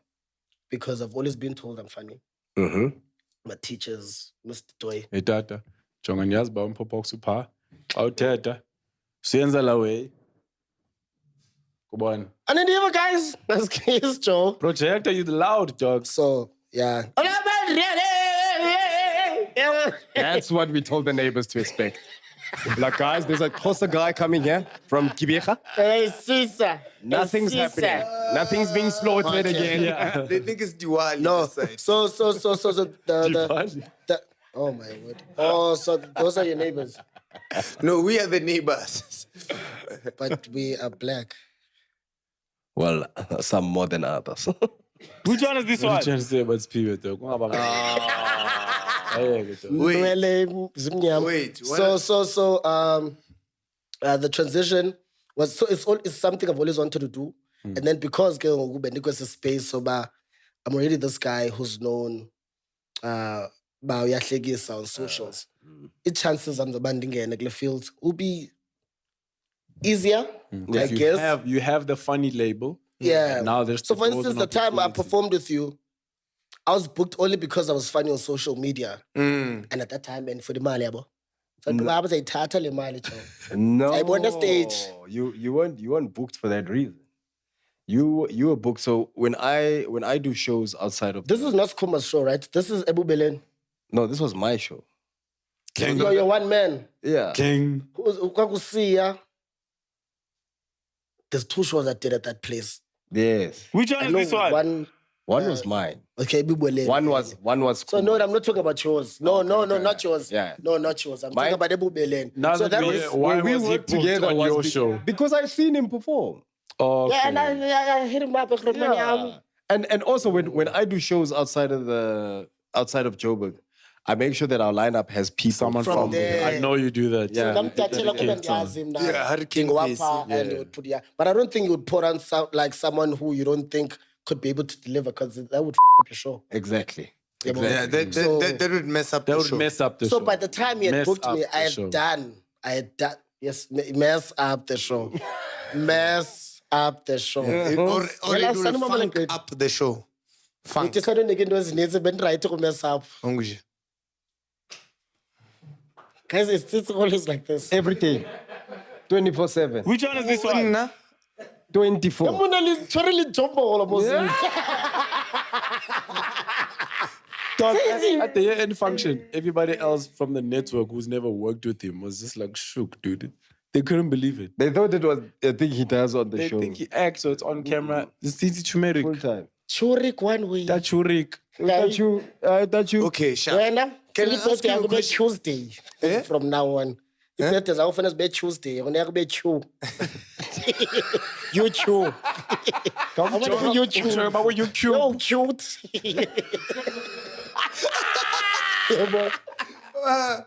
because I've always been told I'm funny.
Mm-hmm.
My teachers, Mr. Toy.
Hey tata, jonga ngiyazi ba umphophokho usupha. Awuthetha. Siyenza la way. Kubona.
And then the guys, that's Kiss Joe.
Projector, you loud, dog.
So, yeah.
That's what we told the neighbors to expect. Like, guys, there's a Xhosa guy coming here from Kibeha.
Hey, Sisa.
Nothing's happening. Nothing's being slaughtered again.
Yeah.
They think it's Diwali.
No,
this side.
so the oh my word. Oh, so those are your neighbors,
No, we are the neighbors.
but we are black.
Well, some more than others.
Which one is this
What
one?
you trying to say about Spirit, dog?
Wait,
Nwele, zimnyama.
wait. What
So the transition was, so it's something I've always wanted to do, and then because ke ngoku benikwe space, so I'm already this guy who's known ba uyahlekisa on socials. Chances I'm the bandingene kule field will be easier, I
You
guess.
you have the funny label.
Yeah.
And now there's
So, for
the
instance,
golden
the time I
opportunity.
performed with you, I was booked only because I was funny on social media.
Mm.
And at that time, and for the mali, yabo. So I was a tata le mali.
No.
I won the stage.
You weren't booked for that reason. You were booked. So when I do shows outside of
This is not Skuma's show, right? This is Ebu Belen.
no, this was my show.
You're one man.
Yeah.
King.
Ukakusiya. There's 2 shows I did at that place.
Yes.
Which one
I
is
know
this one?
One was mine.
Okay, Ebu Belen.
One was
So no, I'm not talking about yours. No, not yours.
Yeah.
No, not yours. I'm
Mine?
talking about Ebu Belen.
Now
So
that
that
we-
was...
why
we
was he
worked
booked
together
on
was
your show?
because I've seen him perform.
Okay.
Yeah, and I hit him up.
And also when I do shows outside of Joburg, I make sure that our lineup has people
Someone
From
from
there.
there. I know you do that.
Yeah.
Yeah, Hurricane
and they would put, yeah. But I don't think you would put on like someone who you don't think could be able to deliver, because that would up your show.
Exactly.
Yeah, but-
Yeah, that would mess up
That
the
would
show.
mess up the
So
show.
by the time he had
Mess
booked
up
me,
the
I had
show.
done, yes, mess up the show. Mess up the show.
Or it
Well,
will
son, mama,
funk
like-
up the show. Funk.
It is not into those needs, but right to mess up.
Angu.
Guys, it's always like this.
Every day. 24/7.
Which one is this one?
24.
Dog, at the year-end function, everybody else from the network who's never worked with him was just like shook, dude. They couldn't believe it.
They thought it was a thing he does on the
They
show.
think he acts, so it's on camera. It's easy turmeric.
Full time.
Churik one way.
That churik.
That you.
Okay, sharp.
When
Can I ask you a question?
Tuesday from now on. If that is often as be Tuesday, when I be chew. You chew. Come on, you chew.
Remember when you cute?
Yo, cute.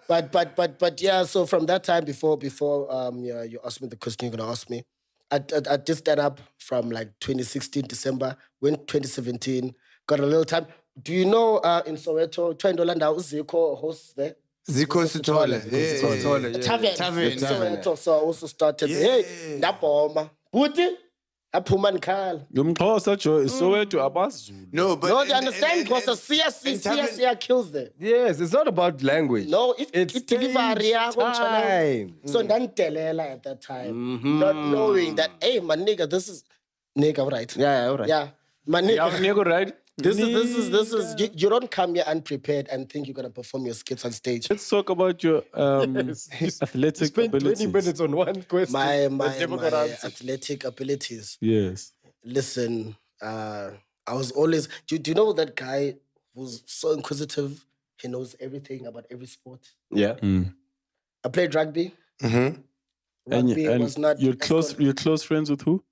But yeah. So from that time before yeah, you asked me the question you're gonna ask me, I did stand up from like 2016 December. Went 2017. Got a little time. Do you know in Soweto, Twendolanda Uziko hosts there?
Zico Sitole.
Tavern.
Tavern.
Soweto. So I also started. Hey, Napoma. Buti. Apuman Kal.
Yumxhosa Joe is Soweto AmaZulu.
No, but
No, they understand because the
Tavern-
CSC kills them.
Yes, it's not about language.
No,
It's
it delivery.
time.
So Nantelela at that time, not knowing that, hey, my nigga, this is nigga, right?
Yeah, all right.
Yeah, my
Yeah,
nigga.
Nego, right?
This is you don't come here unprepared and think you're gonna perform your skits on stage.
Let's talk about your athletic
Spend 20
abilities.
minutes on one question.
My
never got answered.
athletic abilities.
Yes.
Listen, I was always. Do you know that guy who's so inquisitive? He knows everything about every sport.
Yeah.
I played rugby.
Mhm.
And,
Rugby was not.
you're close friends with who?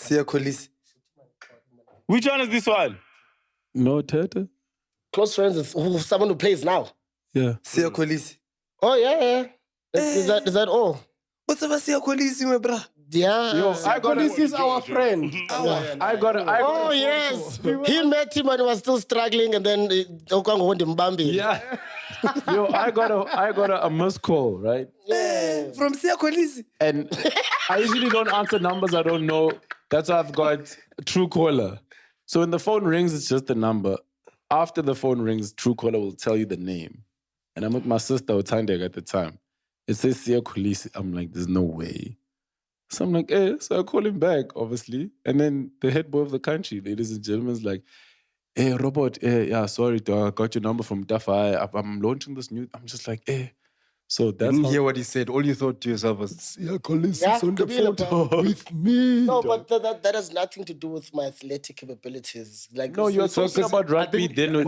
Sia Kolisi.
Which one is this one?
No, Tete?
Close friends with someone who plays now.
Yeah.
Sia Kolisi.
Oh, yeah. Is that all?
What's about Sia Kolisi, my bra?
Yeah.
Yo, this is our friend.
Oh, yes. He met him when he was still struggling, and then Okwango went him Bambi.
Yeah. Yo, I got a missed call, right?
From Sia Kolisi.
And I usually don't answer numbers I don't know. That's why I've got Truecaller. So when the phone rings, it's just the number. After the phone rings, Truecaller will tell you the name. And I'm with my sister, Otandeg, at the time. It says Sia Kolisi. I'm like, there's no way. So I'm like, so I call him back, obviously. And then the head boy of the country, ladies and gentlemen, is like, hey, Robert, yeah, sorry, I got your number from Tafire. I'm launching this new... I'm just like, So that's
Didn't
how...
hear what he said. All you thought to yourself was, yeah, Collins
Yeah,
is on the
could be a
phone with me.
No, but that has nothing to do with my athletic capabilities. Like,
No, you're talking about rugby.
No,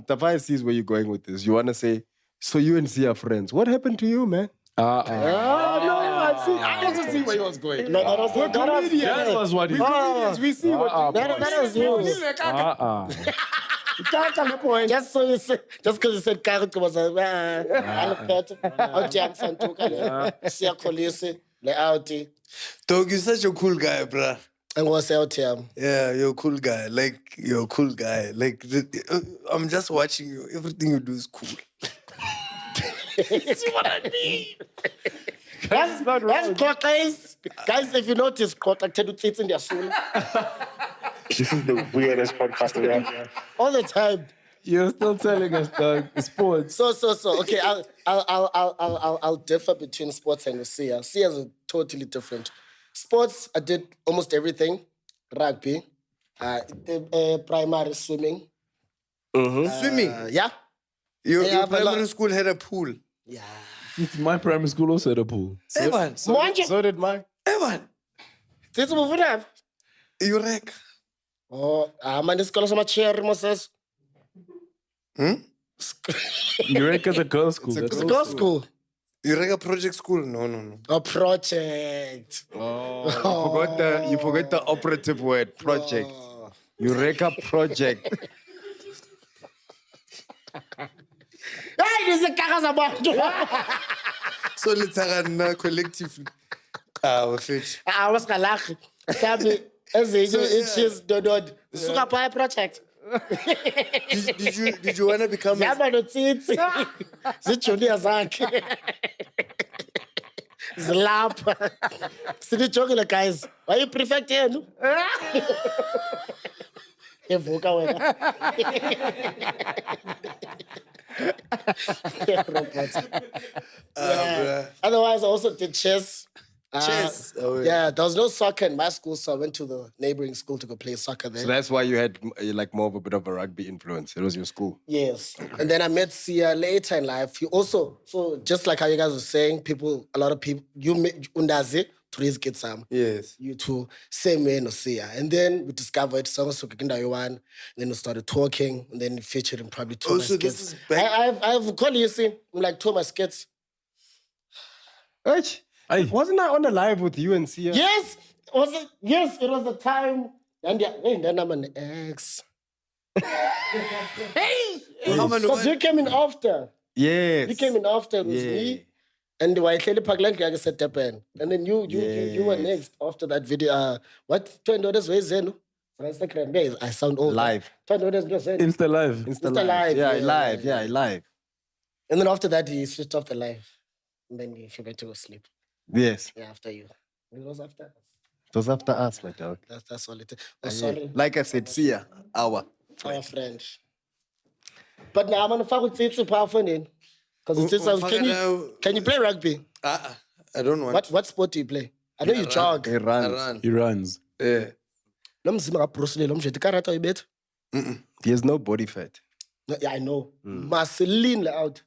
Tafire sees where you're going with this. You want to say, so you and Sia are friends. What happened to you, man?
no,
I also see where he was going.
No, that was
what he
We see what
that was you. Just so you said, just because you said Karut was a Sia Kolisi, le outie.
Dog, you're such a cool guy, bruh.
And what's out here?
Yeah, you're a cool guy. Like, you're a cool guy. Like, I'm just watching you. Everything you do is cool.
See what I mean? That's guys. Guys, if you notice, I tell you it's in their soul.
This is the weirdest podcast around.
All the time.
You're still telling us, dog. Sports.
So. Okay, I'll differ between sports and Sia. Sia is totally different. Sports, I did almost everything. Rugby, primary swimming.
Swimming?
Yeah.
Your primary school had a pool.
Yeah.
My primary school also had a pool.
Evan.
So did mine.
Evan.
It's moving up.
Eureka.
Oh, man, this girl is my chair, Moses.
Eureka's a girls' school.
It's a girls' school.
Eureka project school? No.
A project.
Oh, you forgot the operative word, project. Eureka project.
Hey, this is a Kakazabanjo.
So let's have collectively. Fit.
I was galaki. Tabi, it is the Suka Pie project.
Did you want to become
Yaba no titsi. Zichulia zake. Zlap. Sidi chocolate guys. Why you prefect here? No? Evuka wena. Otherwise, I also did chess.
Chess?
Yeah, there was no soccer in my school, so I went to the neighboring school to go play soccer there.
So that's why you had like more of a bit of a rugby influence. It was your school.
Yes. And then I met Sia later in life. He also, so just like how you guys were saying, a lot of people, you met Undazi, Therese Gitsam.
Yes.
You two, same way, no Sia. And then we discovered songs to Kikinda Yuan, and then we started talking, and then featured in probably two of my
So
skits.
this is back.
I've called you, see, I'm like two of my skits.
Wasn't I on the live with you and Sia?
Yes, it was the time. And then I'm an ex. Because you came in after.
Yes.
You came in after with me. And I clearly Paglan I said Japan. And then you were next after that video. What $20 ways then? Instagram. I sound old.
Live.
$20
Insta live.
Insta live.
Yeah, live. Yeah, live.
And then after that, he switched off the live. And then he went to go sleep.
Yes.
Yeah, after you. It was after us.
It was after us, my dog.
That's all it is. Oh, sorry.
Like I said, Sia, our
friend. But now I'm on the phone with Tsitsi powerful in. Because can you play rugby?
I don't want.
What sport do you play? I know you jog.
He runs.
He runs.
Yeah.
He has no body fat.
Yeah, I know. Marceline out.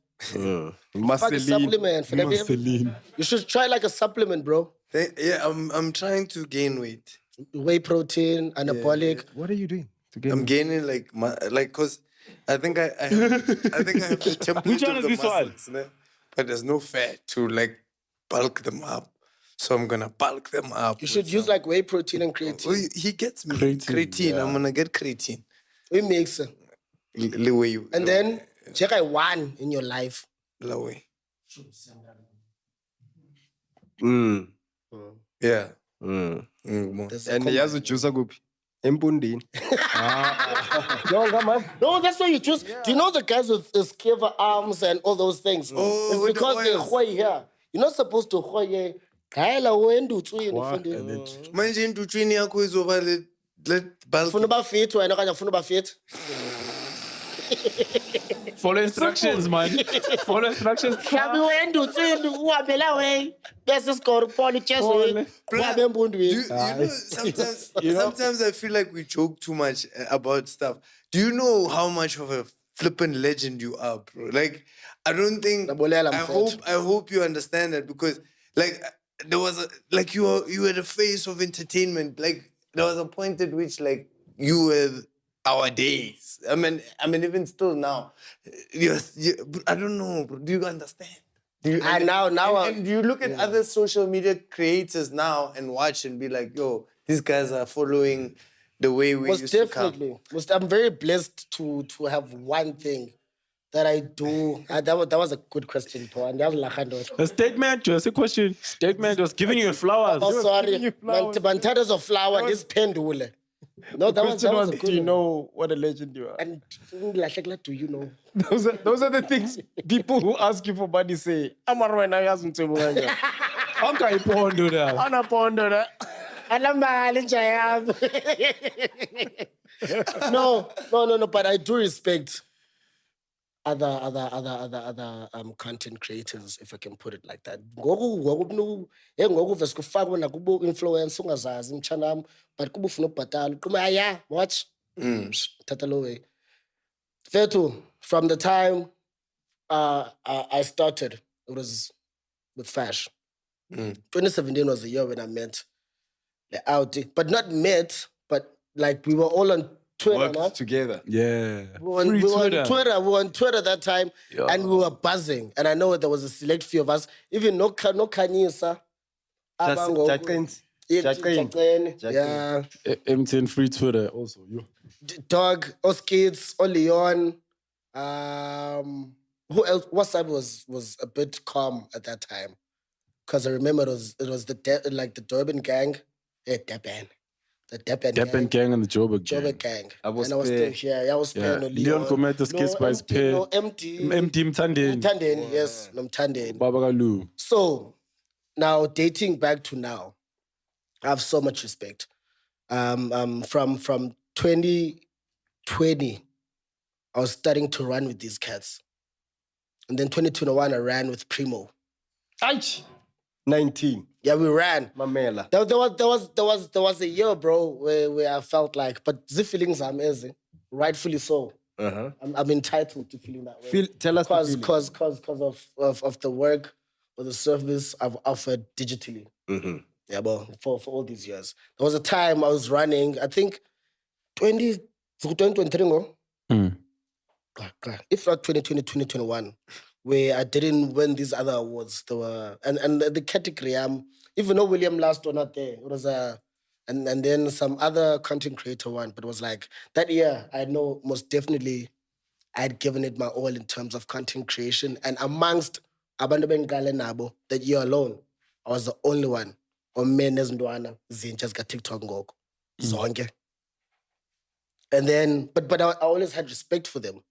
Marceline.
Supplement.
Marceline.
You should try like a supplement, bro.
Yeah, I'm trying to gain weight.
Whey protein, anabolic.
What are you doing?
I'm gaining because I think I have the template
Which one
of
is
the
this one?
muscles, but there's no fat to like bulk them up. So I'm gonna bulk them up.
You should use like whey protein and creatine.
He gets me.
Creatine,
Creatine. I'm gonna get creatine.
We mix it. And then check I won in your life.
Lowy.
Mm.
Yeah.
There's a
And
combine.
yazi ujuice kuphi? Empundini. Jonga man.
No, that's why you choose. Do you know the guys with the skiver arms and all those things?
Oh,
It's
with the
because they
oils.
hoy here. You're not supposed to hoy here. Kaela wendu tu yini
Manje intutshini yakho izoba let bulk.
Funa ba fit wena kanye funa ba fit.
Follow instructions, man. Follow instructions.
Shabi wendu tu yini uhambela way. Bese score Paul chess way. Wabe mbundu
You
way.
know, sometimes I feel like we joke too much about stuff. Do you know how much of a flippant legend you are, bro? Like, I don't think.
Nabolela,
I hope you understand that because, like, there was you were the face of entertainment. Like, there was a point at which, like, you were our days. I mean, even still now, I don't know, bro. Do you understand? And do you look at other social media creators now and watch and be like, yo, these guys are following the way we
Most
used
definitely. I'm very blessed to have one thing that I do. That was a good question, Paul. And that was like
A statement, just a question. Statement was giving you flowers.
oh, sorry. Mantadas of flower, this pendule. No, that was a good
do you
one.
know what a legend you are?
And do you know?
Those are the things people who ask you for money say. Amarwena yazi mtsebunganya.
Angayipondo na.
Anapondo na.
Alamali njayam. No, but I do respect other content creators, if I can put it like that. Ngoku vese kufakwa nakubo influence ungazazi mchanam, but kubu funa ubhatala. Quma ya, watch. Thatha lo way. Fetu, from the time I started, it was with Fash. 2017 was the year when I met the Audi, but not met, but like we were all on Twitter.
Worked
No?
together.
Yeah.
We were on Twitter that time, and we were buzzing. And I know there was a select few of us, even no Kanyisa.
Jaqeni.
Yeah.
MTN free Twitter also. Yo.
Dog, Skits, Leon. Who else? WhatsApp was a bit calm at that time, because I remember it was the Durban gang, the
Deppen gang and the Joburg gang.
Joburg gang.
I was
and I was
there.
still here. I was
Yeah.
paying no
Leon Gomez, the Skits by his pair.
No, empty.
MD Mtandeni.
Mtandeni, yes, no Mtandeni.
Baba Galu.
So now dating back to now, I have so much respect. From 2020, I was starting to run with these cats. And then 2021, I ran with Primo.
19.
Yeah, we ran.
Mamela.
There was a year, bro, where I felt like, but the feelings are amazing, rightfully so.
Uh-huh.
I'm entitled to feeling that way.
Tell us the feeling.
Because of the work or the service I've offered digitally.
Mm-hmm.
Yeah, but for all these years. There was a time I was running, I think 2023, no? If not 2020, 2021, where I didn't win these other awards. There were, and the category, even though William last was not there, it was and then some other content creator one, but it was like that year, I know most definitely I'd given it my all in terms of content creation. And amongst Abantu Bengale Nabo, that year alone, I was the only one. Or men Ndwana, Zinjas got TikTok ngoko. Zonke. And then, but I always had respect for them.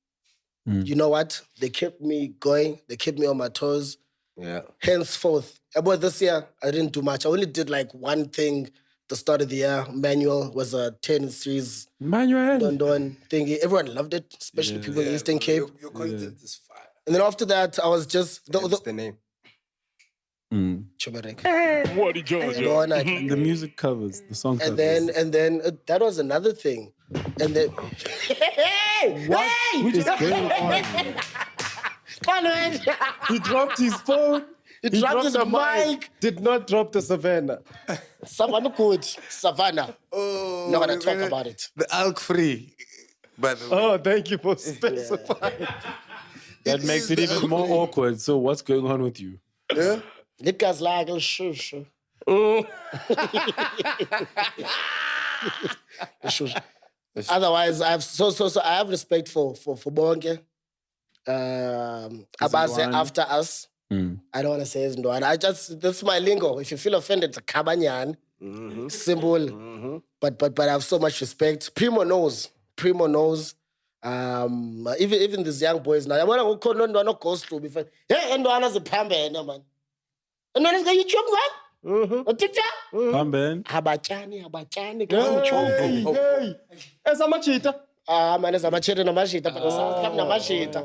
You know what? They kept me going. They kept me on my toes.
Yeah.
Henceforth, about this year, I didn't do much. I only did like one thing the start of the year. Manual was a 10 series.
Manuel.
Don thingy. Everyone loved it, especially people in Eastern Cape.
Your content is fire.
And then after that, I was just...
What's the name?
Chumarek.
What did Georgia?
And the music covers, the song covers.
And then that was another thing. And then...
What is going on?
He dropped his phone.
He dropped his mic.
Did not drop the Savannah.
Savannah good. Savannah.
Oh,
Not gonna talk about it.
The alk free. By the way.
Oh, thank you for specifying.
That makes it even more awkward. So what's going on with you?
Yeah?
Niggas like sure. Otherwise, I have I have respect for Bonke. Abaze
Izindwana.
after us. I don't want to say Izindwana. That's my lingo. If you feel offended, it's a kabanyan symbol. But I have so much respect. Primo knows. Even these young boys now. I want to go no goes through before. Hey, Ndwana's a pambe, no man. Ndwana's got YouTube, man. TikTok.
Pamben.
Abachani.
Hey. Esamachita.
Man, there's a machete namashita, but the sound come namashita.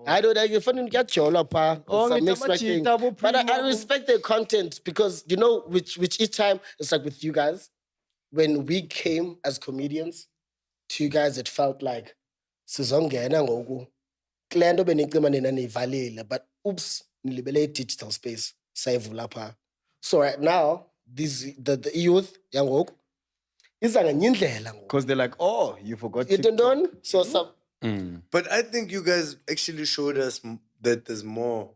I don't know, you find get your pa.
Oh,
It's a
it's
mixed
a
bag thing.
machita, bo
But I
primo.
respect their content because you know, which each time it's like with you guys, when we came as comedians to you guys, it felt like Sizongena ngoku. Klendo benicima nina nivalile, but oops, nilibele digital space. Sayivula pa. So right now, the youth, young woke, is an indlela.
Because they're like, oh, you forgot
You
TikTok.
don't know? So some.
But I think you guys actually showed us that there's more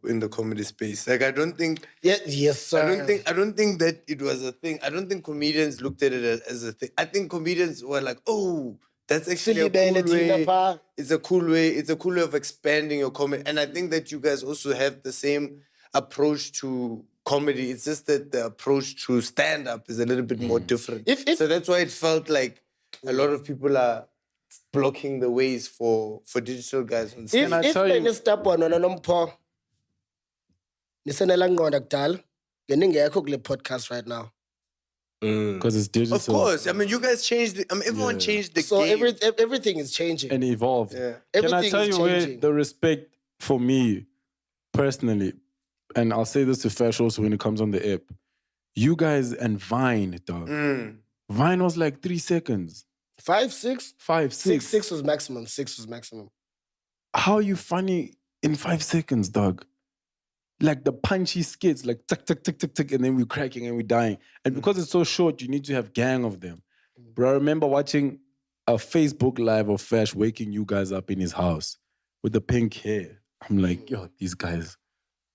in the comedy space. Like I don't think
Yes, sir.
I don't think that it was a thing. I don't think comedians looked at it as a thing. I think comedians were like, oh, that's actually a
Silibele
cool way.
thina pa.
It's a cool way. It's a cool way of expanding your comedy. And I think that you guys also have the same approach to comedy. It's just that the approach to stand-up is a little bit more different.
If-
So that's why it felt like a lot of people are blocking the ways for digital guys on stage.
If
tell you-
benistapho nona nompho nisenela ngqonda kudala ngeningekho kule podcast right now.
Because it's digital.
Of course. I mean, you guys changed it. I mean, everyone changed the
So
game.
everything is changing.
And evolved.
Yeah.
Can I
Everything
tell
is
you where
changing.
the respect for me personally, and I'll say this to Fash also when it comes on the app, you guys and Vine, dog. Vine was like 3 seconds.
5, 6?
5, 6.
6 was maximum. 6 was maximum.
How are you funny in 5 seconds, dog? Like the punchy skits, like tick, tick, tick, tick, tick, and then we're cracking and we're dying. And because it's so short, you need to have gang of them. Bro, I remember watching a Facebook live of Fash waking you guys up in his house with the pink hair. I'm like, yo, these guys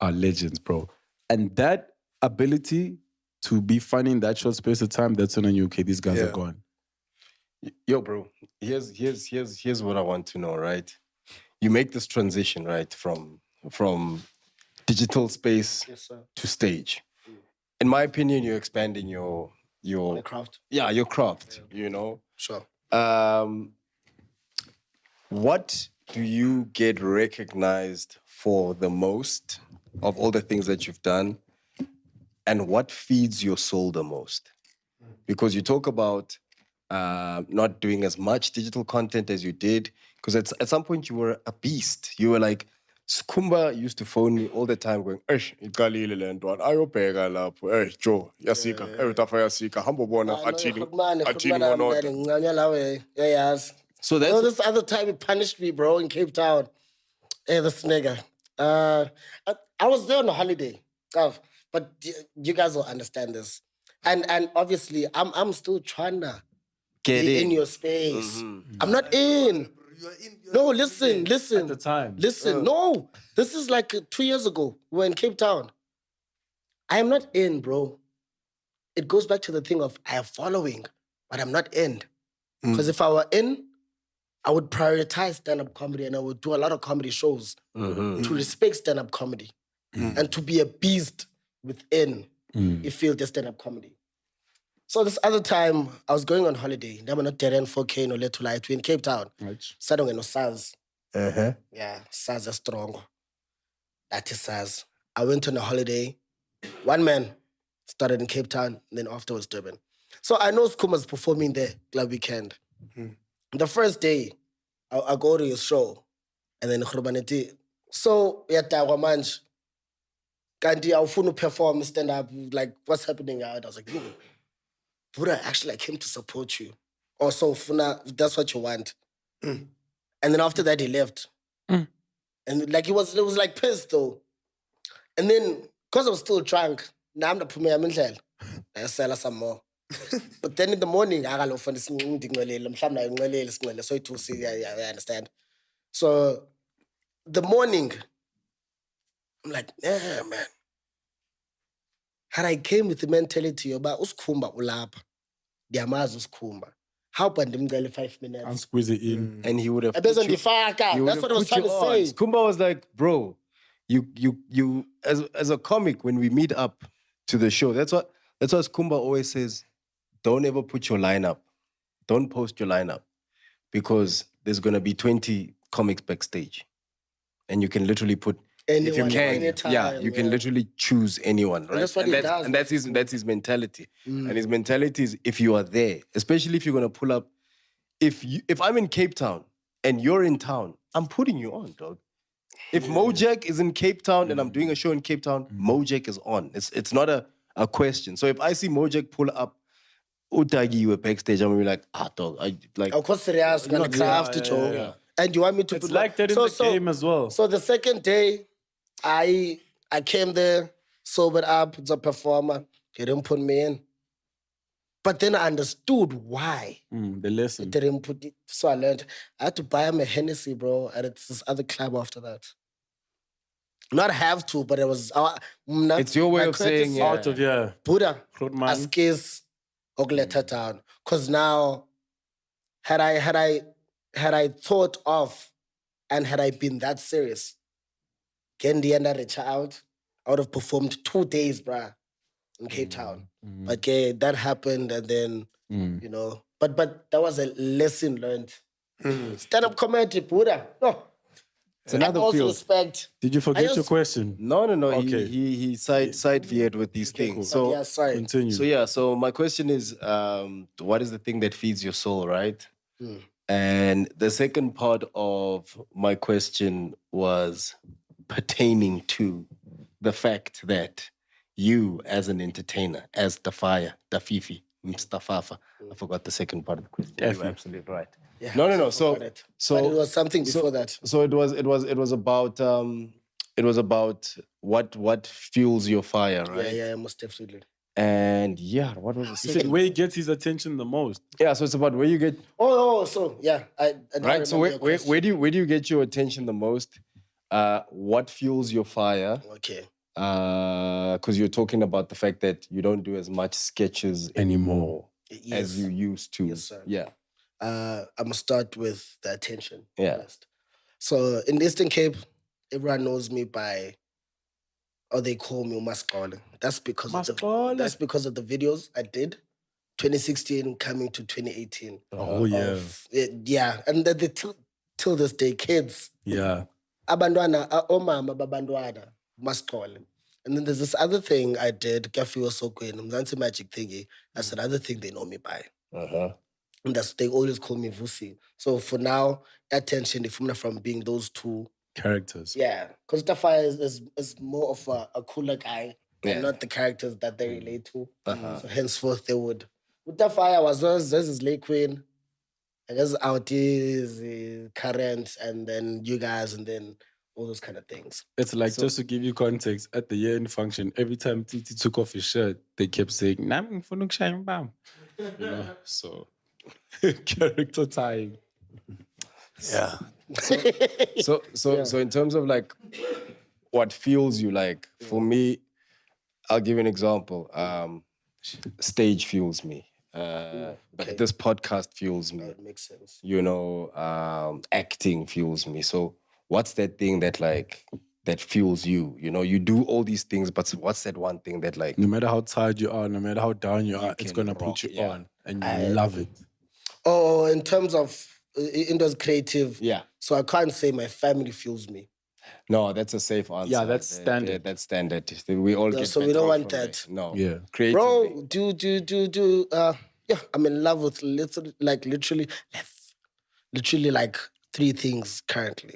are legends, bro. And that ability to be funny in that short space of time, that's when I knew, okay, these guys are gone.
Yo, bro, here's what I want to know, right? You make this transition, right, from digital space
Yes, sir.
to stage. In my opinion, you're expanding your
The craft.
yeah, your craft, you know.
Sure.
What do you get recognized for the most of all the things that you've done? And what feeds your soul the most? Because you talk about not doing as much digital content as you did, because at some point you were a beast. You were like, Skumba used to phone me all the time going, iqalile le ntwana, ayobheka lapho, Joe, yasika, Tafire yasika, hambo bona, athini ngonotha. So that's...
this other time he punished me, bro, in Cape Town. Hey, this nigga. I was there on a holiday. But you guys will understand this. And obviously, I'm still trying to
Get
be
in.
in your space. I'm not in. No, listen.
At the time.
Listen, no. This is like 2 years ago. We were in Cape Town. I am not in, bro. It goes back to the thing of I am following, but I'm not in. Because if I were in, I would prioritize stand-up comedy and I would do a lot of comedy shows to respect stand-up comedy and to be a beast within if you feel stand-up comedy. So this other time, I was going on holiday. Now I'm not dead end 4K no let to light in Cape Town. Starting with SARS. Yeah, SARS is strong. That is SARS. I went on a holiday. One man started in Cape Town, and then afterwards Durban. So I know Skuma's performing there Club Weekend. The first day, I go to his show, and then Khurbaneti. So yatagwa manje. Kanti awufuna perform stand up, like what's happening out? I was like, yo, Buddha, actually I came to support you. Also, Funa, that's what you want. And then after that he left. And like it was like pissed though. And then because I was still drunk, now I'm the premier mindlela. I sell some more. But then in the morning, I got so it will see, I understand. So the morning, I'm like, yeah, man. had I came with the mentality yoba usikhumba ulapha, ndiyamazi usikhumba. How about ndimcele 5 minutes?
And squeeze it in.
And he would have
Ebezondifaka.
he would
That's
have
what I was
put you
trying to say.
on. Kumba was like, bro, you as a comic, when we meet up to the show, that's what Kumba always says. Don't ever put your lineup. Don't post your lineup. Because there's gonna be 20 comics backstage. And you can literally put if you
Anyone,
can,
anytime,
you can literally choose anyone, right?
that's what he does,
and that's his mentality. And his mentality is if you are there, especially if you're gonna pull up, if I'm in Cape Town and you're in town, I'm putting you on, dog. If Mojack is in Cape Town and I'm doing a show in Cape Town, Mojack is on. It's not a question. So if I see Mojack pull up, Utagi, you were backstage, I'm gonna be like, dog, I like.
Of course, serious, gonna craft it all.
yeah.
And you want me to
It's
put
like that in the game as well.
So the second day, I came there, sobered up, it's a performer. He didn't put me in. But then I understood why
The lesson.
he didn't put it. So I learned. I had to buy him a Hennessy, bro, at this other club after that. Not have to, but it was
It's your way of saying, yeah.
Out of
Buddha,
Groot man.
askis okuleta down. Because now, had I thought of and had I been that serious, Kendi and I reach out, I would have performed 2 days, bruh, in Cape Town. But that happened, and then you know. But that was a lesson learned. Stand-up comedy, Buddha. No.
It's another
I also
field.
respect.
Did you forget your question?
No.
Okay.
He side veered with these things. So
Yeah, sorry.
Continue.
So my question is, what is the thing that feeds your soul, right? And the second part of my question was pertaining to the fact that you, as an entertainer, as Tafire, Mustafafa, I forgot the second part of the question. You're absolutely right.
Yeah,
No.
I forgot it. But it was something before that.
So it was about what fuels your fire, right?
Yeah, most definitely.
And what was the
You
second?
said where he gets his attention the most.
Yeah, so it's about where you get
So yeah, I now
right. So
remember your question.
where do you get your attention the most? What fuels your fire?
Okay.
Because you're talking about the fact that you don't do as much sketches anymore as you used to.
Yes, sir.
Yeah.
I'm gonna start with the attention first. So in the Eastern Cape, everyone knows me by, or they call me Umaskole. That's because of the videos I did, 2016 coming to 2018.
Oh yeah.
Yeah, and the till this day, kids.
Yeah.
Abandwana, omama babandwana, Maskole. And then there's this other thing I did, Kafi was so good, Mzansi Magic thingy. That's another thing they know me by. And they always call me Vusi. So for now, attention, if I'm from being those two
Characters.
yeah, because Tafire is more of a cooler guy and not the characters that they relate to. So henceforth, they would. With Tafire was this is Lake Queen, I guess Outies, Current, and then you guys, and then all those kind of things.
It's like, just to give you context, at the year-end function, every time Titi took off his shirt, they kept saying, "Nam funuk shine bam." You know, so character time.
Yeah.
So in terms of like what fuels you, like for me, I'll give you an example. Stage fuels me. This podcast fuels me.
That makes sense.
You know, acting fuels me. So what's that thing that like that fuels you? You know, you do all these things, but what's that one thing that like
No matter how tired you are, no matter how down you are, it's
can
gonna
rock,
put you
yeah.
on, and you love it.
Oh, in terms of Indoors creative,
Yeah.
So I can't say my family fuels me.
No, that's a safe answer.
Yeah, that's standard.
That's standard. We all get
so we
that
don't
wrong
want
from
that.
there. No.
Yeah.
Creatively.
Bro, yeah, I'm in love with literally like 3 things currently.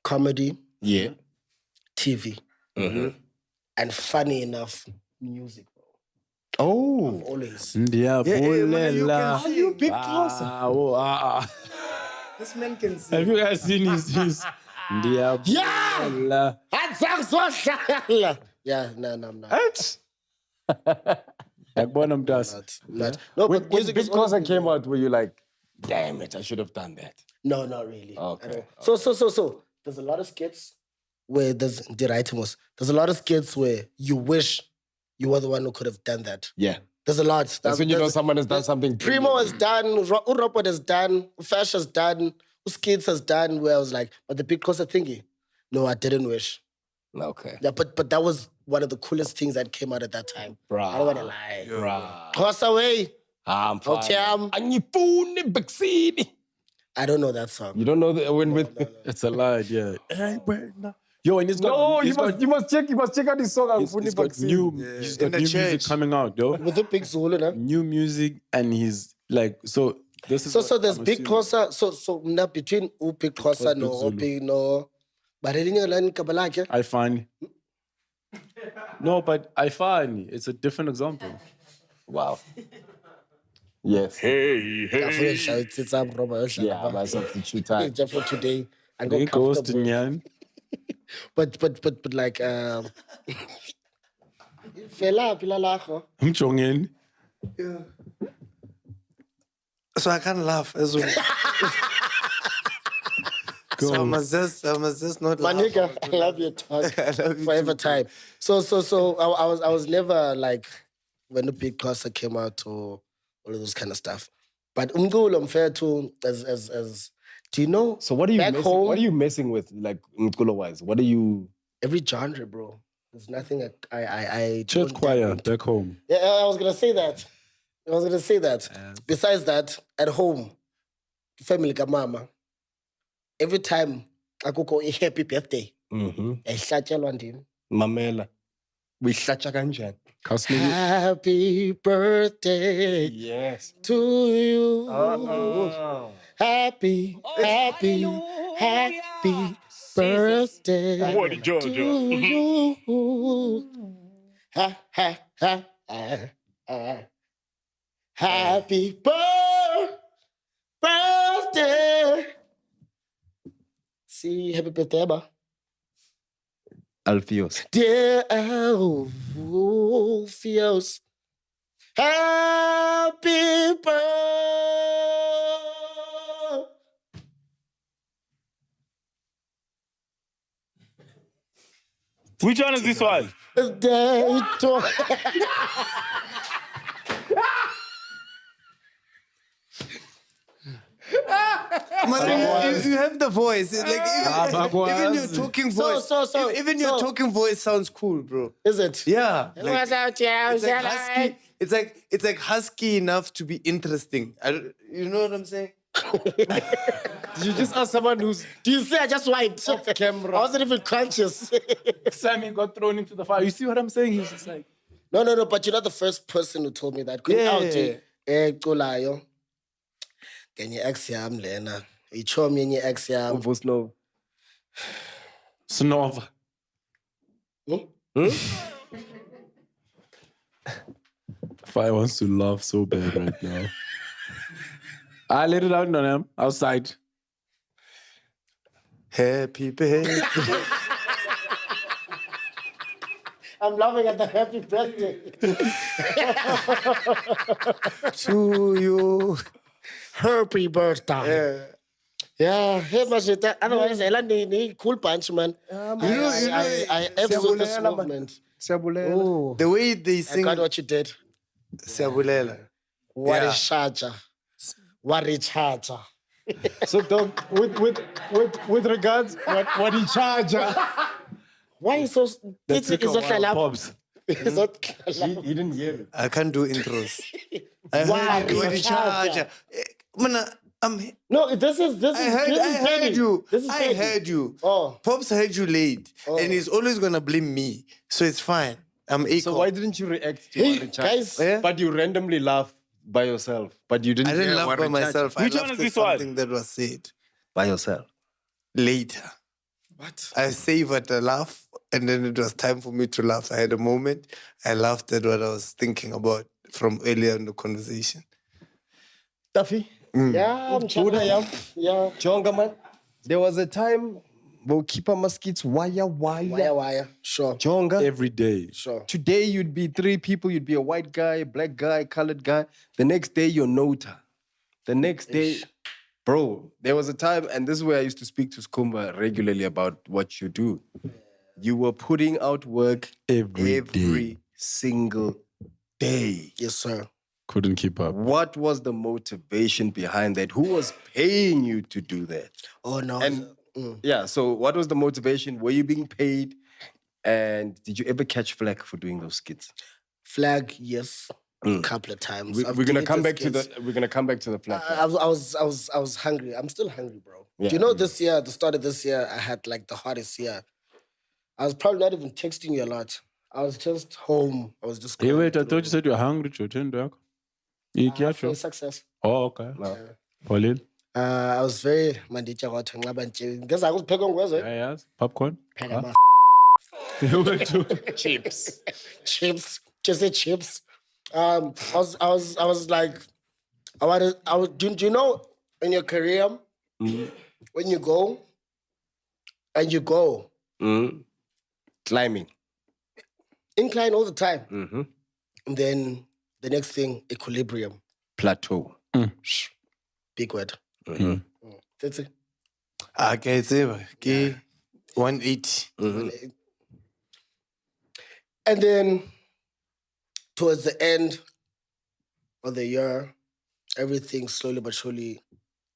Comedy,
Yeah.
TV, and funny enough, music, bro.
Oh.
Always.
Are
you a bit closer?
This man can sing.
Have you guys seen his
Yeah! Yeah, no, I'm not.
Like Bonham does.
Not. No,
When
but music
Big
is
Closer
always-
came out, were you like, damn it, I should have done that?
No, not really.
Okay.
I don't. So there's a lot of skits where there's a lot of skits where you wish you were the one who could have done that.
Yeah.
There's a lot.
That's when you know someone has done something.
Primo has done, Robert has done, Fash has done, Skits has done, where I was like, but the big Xhosa thingy, no, I didn't wish.
Okay.
Yeah, but that was one of the coolest things that came out at that time.
Bruh.
I don't want to lie.
Bruh.
Xhosa way.
I'm fine.
Otiam.
Angifuni baksini.
I don't know that song.
You don't know the when with
It's a lie, yeah. Hey, wait, no. Yo, and he's got,
No,
he's
you must check out this song.
he's
Angifuni
got new,
baksini.
he's
In
got
the
new music
church.
coming out, yo.
With the big Zulu, no?
New music, and he's like, so this is.
So
what
there's
I'm
big
assuming.
Xhosa. So now between big Xhosa
Big
no
Zulu.
big no, but
I find. No, but I find it's a different example.
Wow. Yes.
Hey, hey.
It's up, Robert.
Yeah, by substitute time.
Just for today. I
They
go
goes to
comfortable.
Nyan.
But like Fela Pilalacho.
I'm Chongin.
So I can't laugh as well. So I must just not
My
laugh.
nigga, I love your talk.
I love you
Forever
too.
time. So I was never like when the big Xhosa came out or all of those kind of stuff. But I'm fair to as do you know
So what are you
back
messing,
home?
what are you messing with, like Mkulo wise? What are you?
Every genre, bro. There's nothing I
Church
don't
choir
dabble into.
back home.
Yeah, I was gonna say that. Besides that, at home, family ka mama. Every time I go a happy birthday, ehlatshelwa ndim.
Mamela. We hlatsha kanjani?
Kasmi,
Happy birthday
Yes.
to you.
Oh.
Happy birthday
What did
to
Georgia?
you. Ha, ha, ha, happy birthday. See, happy birthday, ba.
Alfios.
Dear Alfios, happy birthday.
Which one is this one?
To
You have the voice. Like even your talking voice. Even your talking voice sounds cool, bro.
Is it?
Yeah. Like,
What's out here?
it's like husky. It's like husky enough to be interesting. You know what I'm saying?
Did you just ask someone who's
Do you see? I just wiped
off camera?
I wasn't even conscious.
Sammy got thrown into the fire. You see what I'm saying? He's just like,
No. But you're not the first person who told me that. Culayo. Can you ex yam lena? You show me your ex yam.
Vosno?
Snova. Fire wants to laugh so bad right now. I let it out on him outside.
Happy birthday
I'm laughing at the happy birthday.
to you.
Happy birthday. Yeah, hey, Mashita. Otherwise, I need cool punch, man. I absolutely this movement. Oh,
The way they
I
sing
got what you did.
Siyabulela.
What
Yeah.
is Shaja? What is Shaja?
So dog, with regards, what he charge?
Why is so? It's
Took a
not
while,
like
Pops.
It's not.
He didn't hear it.
I can't do intros. I
Why
heard you
the
in
charger?
charge. Man,
No, this is
I heard you.
This is
I
Teddy.
heard you.
Oh.
Pops heard you late, and he's always gonna blame me. So it's fine. I'm equal.
So why didn't you react to
Hey,
what he
guys.
Yeah?
But you randomly laugh by yourself. But you didn't.
I didn't
hear
laugh
what
by
he charged.
myself.
Which
I
one
laughed
is
at
this one?
something that was said
By yourself.
later.
What?
I savored a laugh, and then it was time for me to laugh. I had a moment. I laughed at what I was thinking about from earlier in the conversation.
Taffy.
Yeah, I'm
Buddha,
trying.
yeah.
Yeah.
Jonga, man. There was a time we'll keep our muskets wire.
Wire. Sure.
Jonga.
Every day.
Sure.
Today you'd be three people. You'd be a white guy, a black guy, colored guy. The next day you're Nota. The next day, Bro, there was a time, and this is where I used to speak to Skumba regularly about what you do. You were putting out work every single day.
Yes, sir.
Couldn't keep up.
What was the motivation behind that? Who was paying you to do that?
Oh, no.
And yeah, so what was the motivation? Were you being paid? And did you ever catch flack for doing those skits?
Flag, yes. A couple of times.
We're gonna come back
skits.
to the flag.
I was hungry. I'm still hungry, bro.
Yeah.
Do you know this year, at the start of this year, I had like the hottest year. I was probably not even texting you a lot. I was just home. I was just
Hey,
going
wait, I
through-
thought you said you're hungry, Joe.
for success.
Oh, okay. Pauline?
I was very manditsha wathi ngiqaba nje. Ngeza ukupheka ngwezwe.
Yeah, yes. Popcorn?
Phela ma-
Chips.
chips, just say chips. I was like, do you know in your career when you go and you go
Climbing.
incline all the time,
Mm-hmm.
and then the next thing equilibrium,
Plateau.
big word. That's it.
Okay, it's 180.
And then towards the end of the year, everything slowly but surely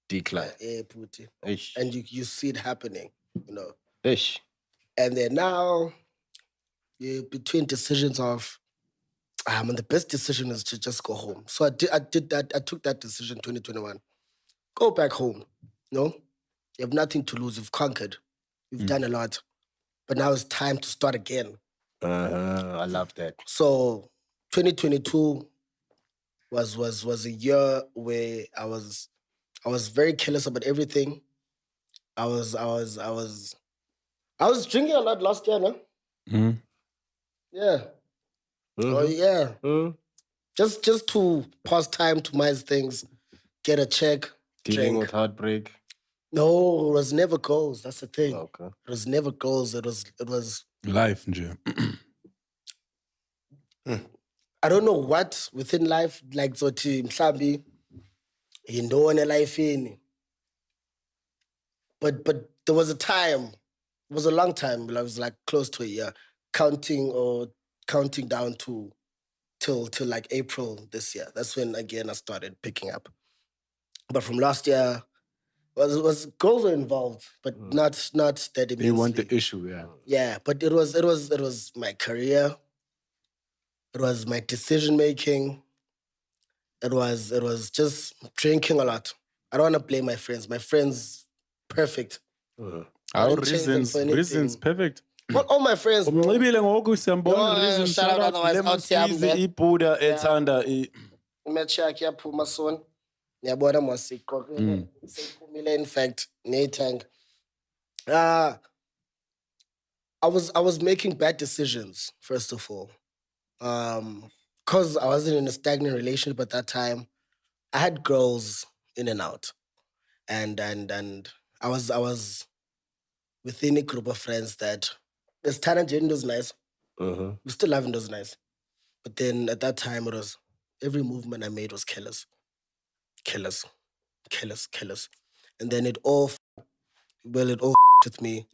Decline.
puti.
Ish.
And you see it happening, you know.
Ish.
And then now, between decisions of, and the best decision is to just go home. So I did that. I took that decision 2021. Go back home. No, you have nothing to lose. You've conquered. You've done a lot. But now it's time to start again.
I love that.
So 2022 was a year where I was very careless about everything. I was drinking a lot last year, no?
Mm.
Yeah. Oh yeah. Just to pass time, to mince things, get a check.
Dealing
drink.
with heartbreak.
No, it was never goals. That's the thing.
Okay.
It was never goals. It was
Life, nje.
I don't know what within life, like zothi mhlambi yindone life in. But there was a time, it was a long time, but I was like close to a year, counting down to till like April this year. That's when again I started picking up. But from last year, was goals were involved, but not that immensely.
You want the issue, yeah.
Yeah, but it was my career. It was my decision making. It was just drinking a lot. I don't want to blame my friends. My friends, perfect.
Our
didn't change them for anything.
reasons, perfect.
Well, all my friends, bro.
Umnqibile ngoku siyambona
No,
reason.
shout out, otherwise
Lemon
out here,
squeeze,
man.
iBuddha, ethanda,
Imatch yakhe yaphuma son. Niyabona masiqoqile. Seyiphumile in fact, nethang. I was making bad decisions, first of all. Because I wasn't in a stagnant relationship at that time. I had girls in and out. And I was within a group of friends that this Tana Jane was nice. We still loving those nice. But then at that time it was every movement I made was killers. And then it all with me.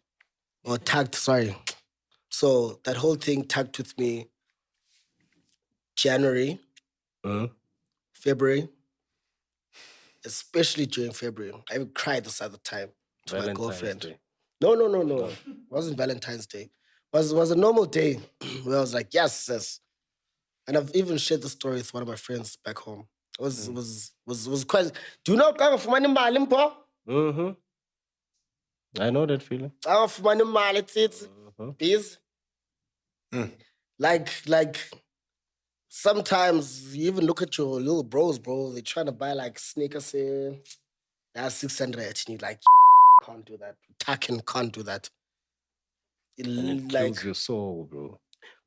Or tagged, sorry. So that whole thing tagged with me January, February, especially during February. I even cried this other time to my girlfriend.
Day.
No. It wasn't Valentine's Day. It was a normal day where I was like, yes, sis. And I've even shared the story with one of my friends back home. It was quite. Do you know Kangafumani Malimpo?
I know that feeling.
Kangafumani Mali, it's bees. Like sometimes you even look at your little bros, bro. They're trying to buy like sneakers here. That's 600. And you're like, can't do that. Tacken can't do that.
And it kills your soul, bro.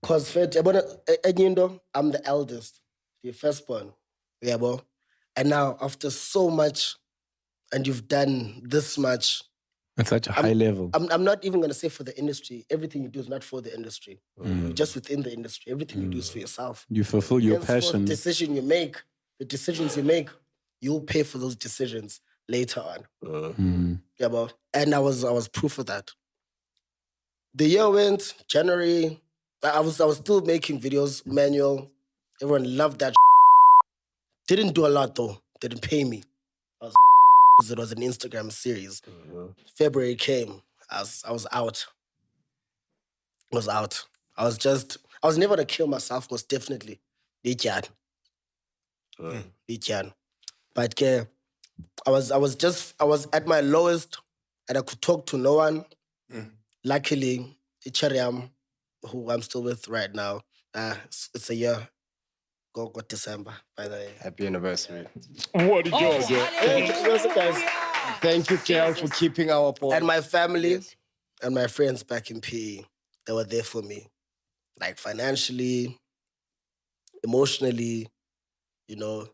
Because I'm the eldest, the firstborn. Yeah, bro. And now after so much, and you've done this much.
At such a high level.
I'm not even gonna say for the industry. Everything you do is not for the industry. Just within the industry. Everything you do is for yourself.
You fulfill your
Henceforth,
passion.
The decisions you make, you'll pay for those decisions. later on.
Mm-hmm.
Yeah, bro. And I was proof of that. The year went, January, I was still making videos, manual. Everyone loved that. Didn't do a lot though. Didn't pay me. It was an Instagram series. February came. I was out. I was out. I was never gonna kill myself, most definitely. But I was at my lowest and I could talk to no one. Luckily, Ichariam, who I'm still with right now, it's a year. Go December, by the way.
Happy anniversary.
What a Georgia.
Thank you,
Kel, for keeping our boy.
and my family and my friends back in PE, they were there for me. Like financially, emotionally, you know.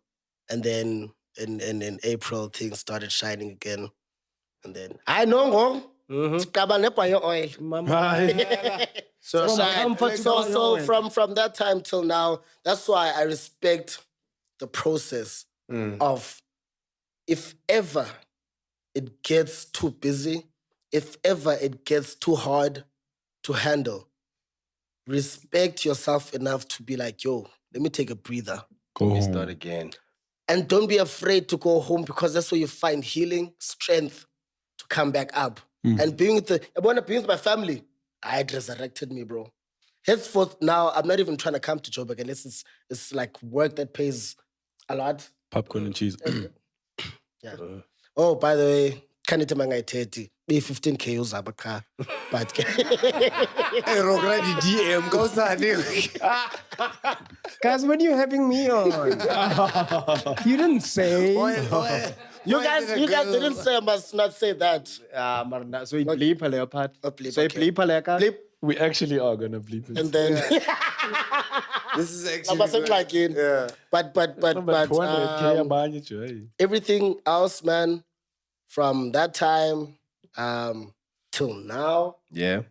And then in April, things started shining again. And then, I know, oil. So from that time till now, that's why I respect the process of if ever it gets too busy, if ever it gets too hard to handle, respect yourself enough to be like, yo, let me take a breather.
Go home.
Start again.
And don't be afraid to go home because that's where you find healing, strength to come back up. And being with my family, it resurrected me, bro. Henceforth, now I'm not even trying to come to Joburg unless it's like work that pays a lot.
Popcorn and cheese.
Yeah. Oh, by the way, can it be 15K uzabaka? But
DM
Guys, what are you having me on? You didn't say.
you guys didn't say I must not say that.
So you bleep a leopard.
Bleep,
So you
okay.
bleep a leopard.
Bleep,
We actually are gonna bleep it.
and then
This is
I
actually
wasn't
good.
like in.
Yeah.
But
200K abanye nje, hey.
everything else, man, from that time till now.
Yeah.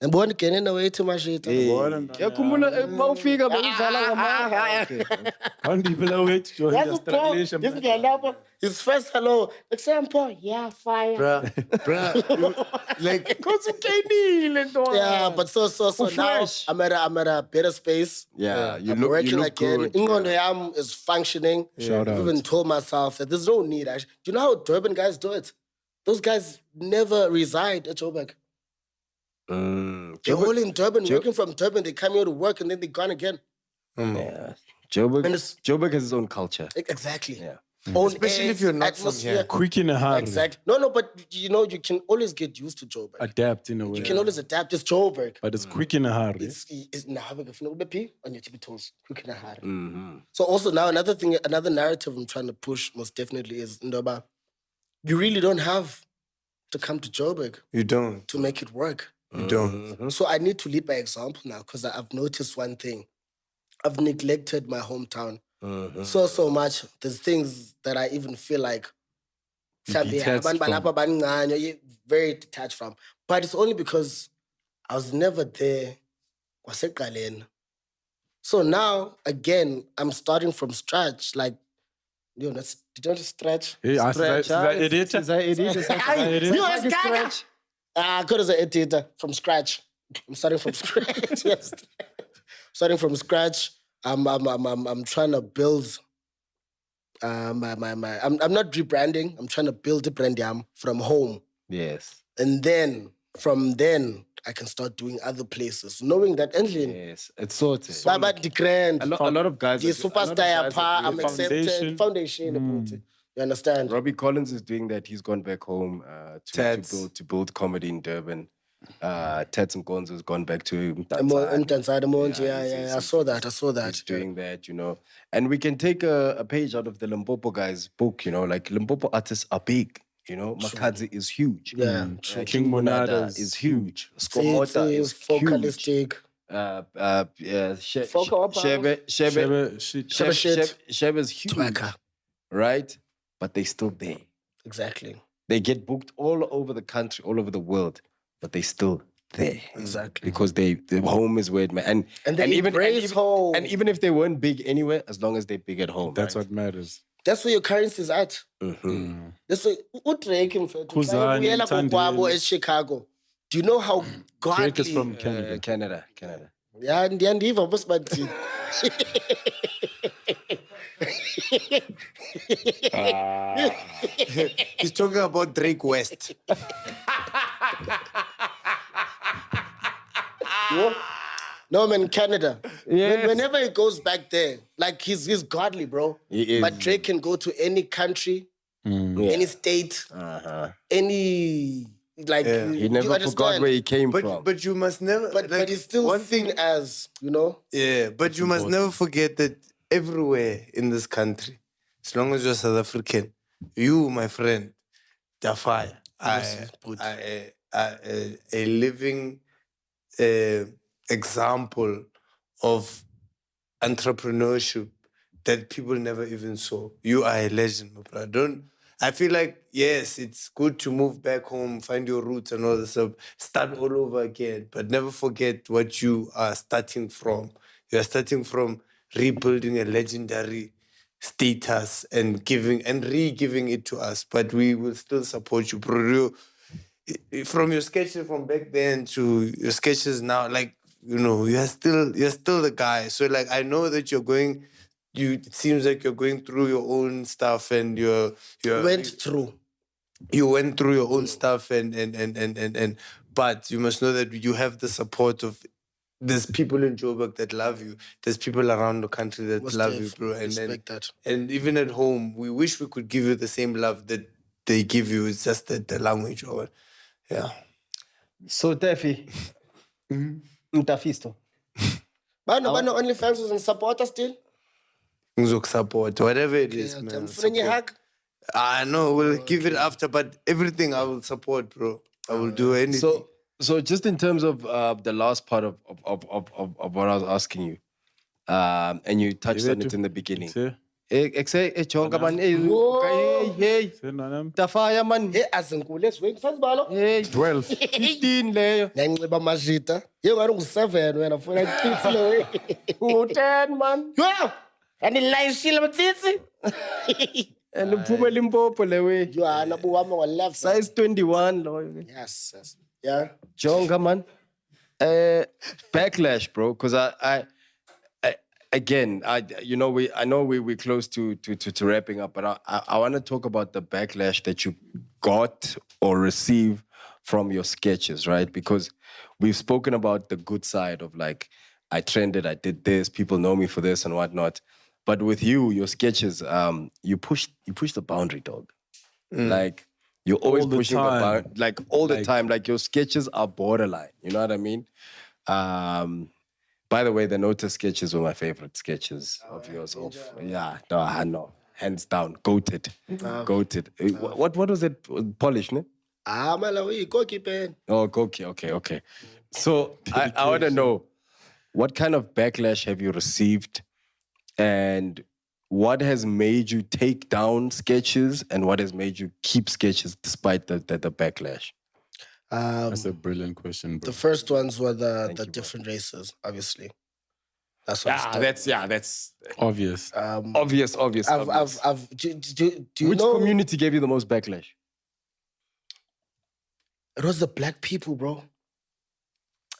And born getting away to my shit.
Yakhumbula mawufika bewudlala ngamanga.
How people are waiting to join
That's
the
the Paul. This
strangulation.
guy now, his first hello. Example, yeah, fire.
Bruh, like,
Yeah, but so now
fresh.
I'm at a better space.
Yeah,
I'm working again. Ingondo yam is functioning.
Shout
I've
out.
even told myself that there's no need. Do you know how Durban guys do it? Those guys never reside at Joburg. They're all in Durban, working from Durban. They come here to work and then they're gone again.
Yeah. Joburg has its own culture.
Exactly.
Yeah.
Own
especially
air,
if you're not
atmosphere.
from here.
Quick in a hurry.
Exactly. No, but you know, you can always get used to Joburg.
Adapt in a way.
You can always adapt. It's Joburg.
But it's quick in a hurry.
It's now having a pee on your tippy toes. Quick and hard. So also now another narrative I'm trying to push most definitely is Ndoba. You really don't have to come to Joburg
You don't.
to make it work.
You don't.
So I need to lead by example now because I've noticed one thing. I've neglected my hometown so much. There's things that I even feel like
detached from.
very detached from. But it's only because I was never there. So now, again, I'm starting from scratch. Like, you know, did you stretch?
Hey, I edit.
You are stretch. Good as an editor from scratch. I'm starting from scratch. Yes. Starting from scratch. I'm trying to build I'm not rebranding. I'm trying to build the brand from home.
Yes.
And then from then I can start doing other places. Knowing that engine.
Yes. It's sorted.
But the grand.
A lot of guys.
The superstar I'm accepted. Foundation. You understand?
Robbie Collins is doing that. He's gone back home to build comedy in Durban. Tats Mkonzo has gone back to
Mtanzania. Yeah. I saw that.
He's doing that, you know. And we can take a page out of the Limpopo guy's book, you know. Like Limpopo artists are big, you know. Makadzi is huge.
Yeah.
King Monada
is huge. Skomota is
focalistic.
Shebe is huge.
Twaka.
Right? But they're still there.
Exactly.
They get booked all over the country, all over the world, but they're still there.
Exactly.
Because the home is where it
and even home.
And even if they weren't big anywhere, as long as they're big at home.
That's
right?
what matters.
That's where your currency is at. That's where uDrake
Khuzani,
uyela kokwabo
Mthandeni.
eChicago. Do you know how godly?
Drake is from Canada.
Canada.
Yeah, ndiyandiva boss bathi.
He's talking about Drake West.
No man, Canada.
Yes.
Whenever he goes back there, like he's godly, bro.
He is.
But Drake can go to any country, any state, any like.
He
you
never
understand?
forgot where he came from.
But you must never.
But he's still
one
seen
thing.
as, you know.
Yeah, but you must never forget that everywhere in this country, as long as you're South African, you, my friend, Tafire, a living example of entrepreneurship that people never even saw. You are a legend, my brother. I feel like, yes, it's good to move back home, find your roots and all this stuff, start all over again, but never forget what you are starting from. You are starting from rebuilding a legendary status and re-giving it to us, but we will still support you, bro. From your sketches from back then to your sketches now, like, you know, you're still the guy. So like, I know that it seems like you're going through your own stuff and you went through your own stuff and but you must know that you have the support of there's people in Joburg that love you. There's people around the country that love you, bro. And
Respect that.
And even at home, we wish we could give you the same love that they give you. It's just that the language or yeah.
So Tefi, Mtafisto.
Bano OnlyFans was in supporter still.
Support whatever it is, man.
I'm feeling a hug.
I know we'll give it after, but everything I will support, bro. I will do anything.
So just in terms of the last part of what I was asking you, and you touched on it in the beginning. Hey, Tafire man.
Hey, azinkulu esiweki sazibalo.
Hey, 12, 15 leyo.
Nanxiba amajita. Yengani ngu7 wena funa iqitsi le.
U10 man.
Yo! Anilayishile mtsitsi.
And uphume Limpopo lewe.
Johanna buwami ngo-left.
Size 21 loyo.
Yes. Yeah.
Jonga man. Backlash, bro, because I again, I know we're close to wrapping up, but I want to talk about the backlash that you got or received from your sketches, right? Because we've spoken about the good side of like, I trended, I did this, people know me for this and whatnot. But with you, your sketches, you push the boundary, dog. Like you're always pushing the boundary, like all the time. Like your sketches are borderline. You know what I mean? By the way, the Notice sketches were my favorite sketches of yours. I know, hands down, goated. What was it? Polish, ne?
Malawi, Koki pen.
Oh, Koki. Okay. So I want to know, what kind of backlash have you received, and what has made you take down sketches, and what has made you keep sketches despite the backlash?
That's a brilliant question, bro.
The first ones were the different races, obviously. That's what
That's obvious.
Obvious.
Do you
Which
know?
community gave you the most backlash?
It was the black people, bro.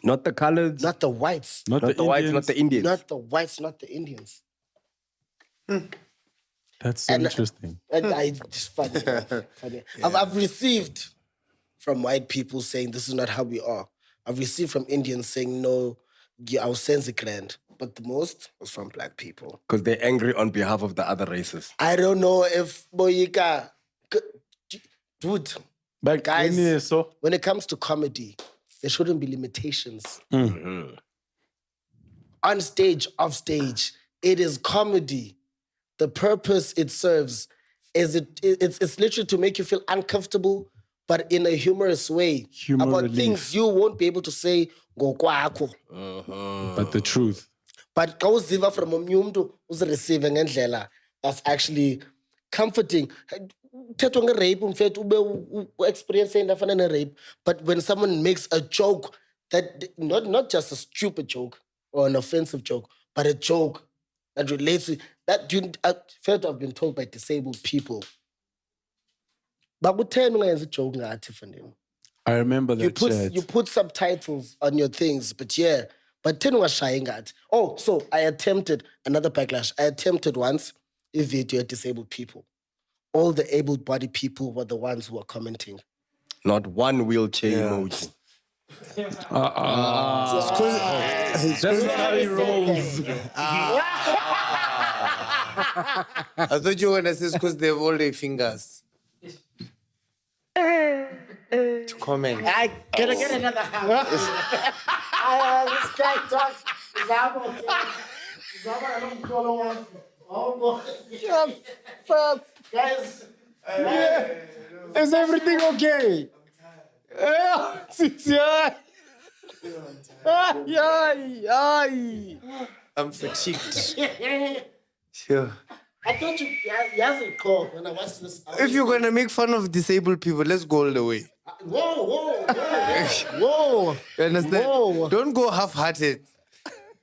Not the colors,
Not the whites.
Not
not the whites, not the Indians.
Not the whites, not the Indians.
That's so interesting.
It's funny. Funny. I've received from white people saying this is not how we are. I've received from Indians saying no, our sense is grand. But the most was from black people.
Because they're angry on behalf of the other races.
I don't know if Boyika, dude,
But
guys, when it comes to comedy, there shouldn't be limitations.
Mm-hmm.
On stage, off stage, it is comedy. The purpose it serves is it's literally to make you feel uncomfortable, but in a humorous way.
Humor
about
relief.
things you won't be able to say ngokwakho.
But the truth.
But xa uziva from omunye umuntu uzirecive ngendlela that's actually comforting. Thethwa nge-rape mfethu ube experience endafana ne-rape, but when someone makes a joke that not just a stupid joke or an offensive joke, but a joke that relates to that you fair to have been told by disabled people. But what time is it joke ngathi
I remember that
you put subtitles on your things, but yeah, but 10 was shying at. Oh, so I attempted another backlash. I attempted once a video at disabled people. All the able-bodied people were the ones who were commenting.
Not one wheelchair emoji.
That's not how he rolls.
I thought you were going to say because they have all their fingers. To comment.
I gotta get another house. This guy talks. Guys,
Is everything okay?
I'm fatigued. Sure.
I thought you hasn't called when I watched this.
If you're going to make fun of disabled people, let's go all the way.
Whoa.
You understand?
Whoa.
Don't go half-hearted.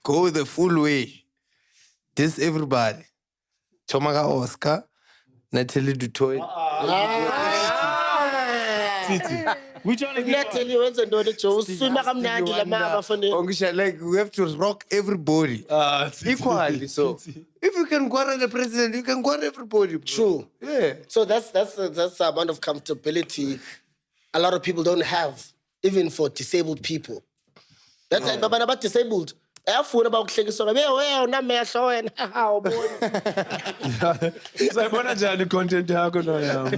Go the full way. This everybody. Chomaga Oscar, Natalie Dutoy.
Which one is this
Natalie wenza ntoni Joe? Usima kamnandi la mama fanele.
Ongisha, like, we have to rock everybody. Equally. So, if you can quarrel the president, you can quarrel everybody. Bro.
True.
Yeah.
So that's the amount of comfortability a lot of people don't have, even for disabled people. That's like about disabled. Ayafuna bakuhlekiswa be wena mehlo wena awubona.
Sayibona njani content yakho no yami?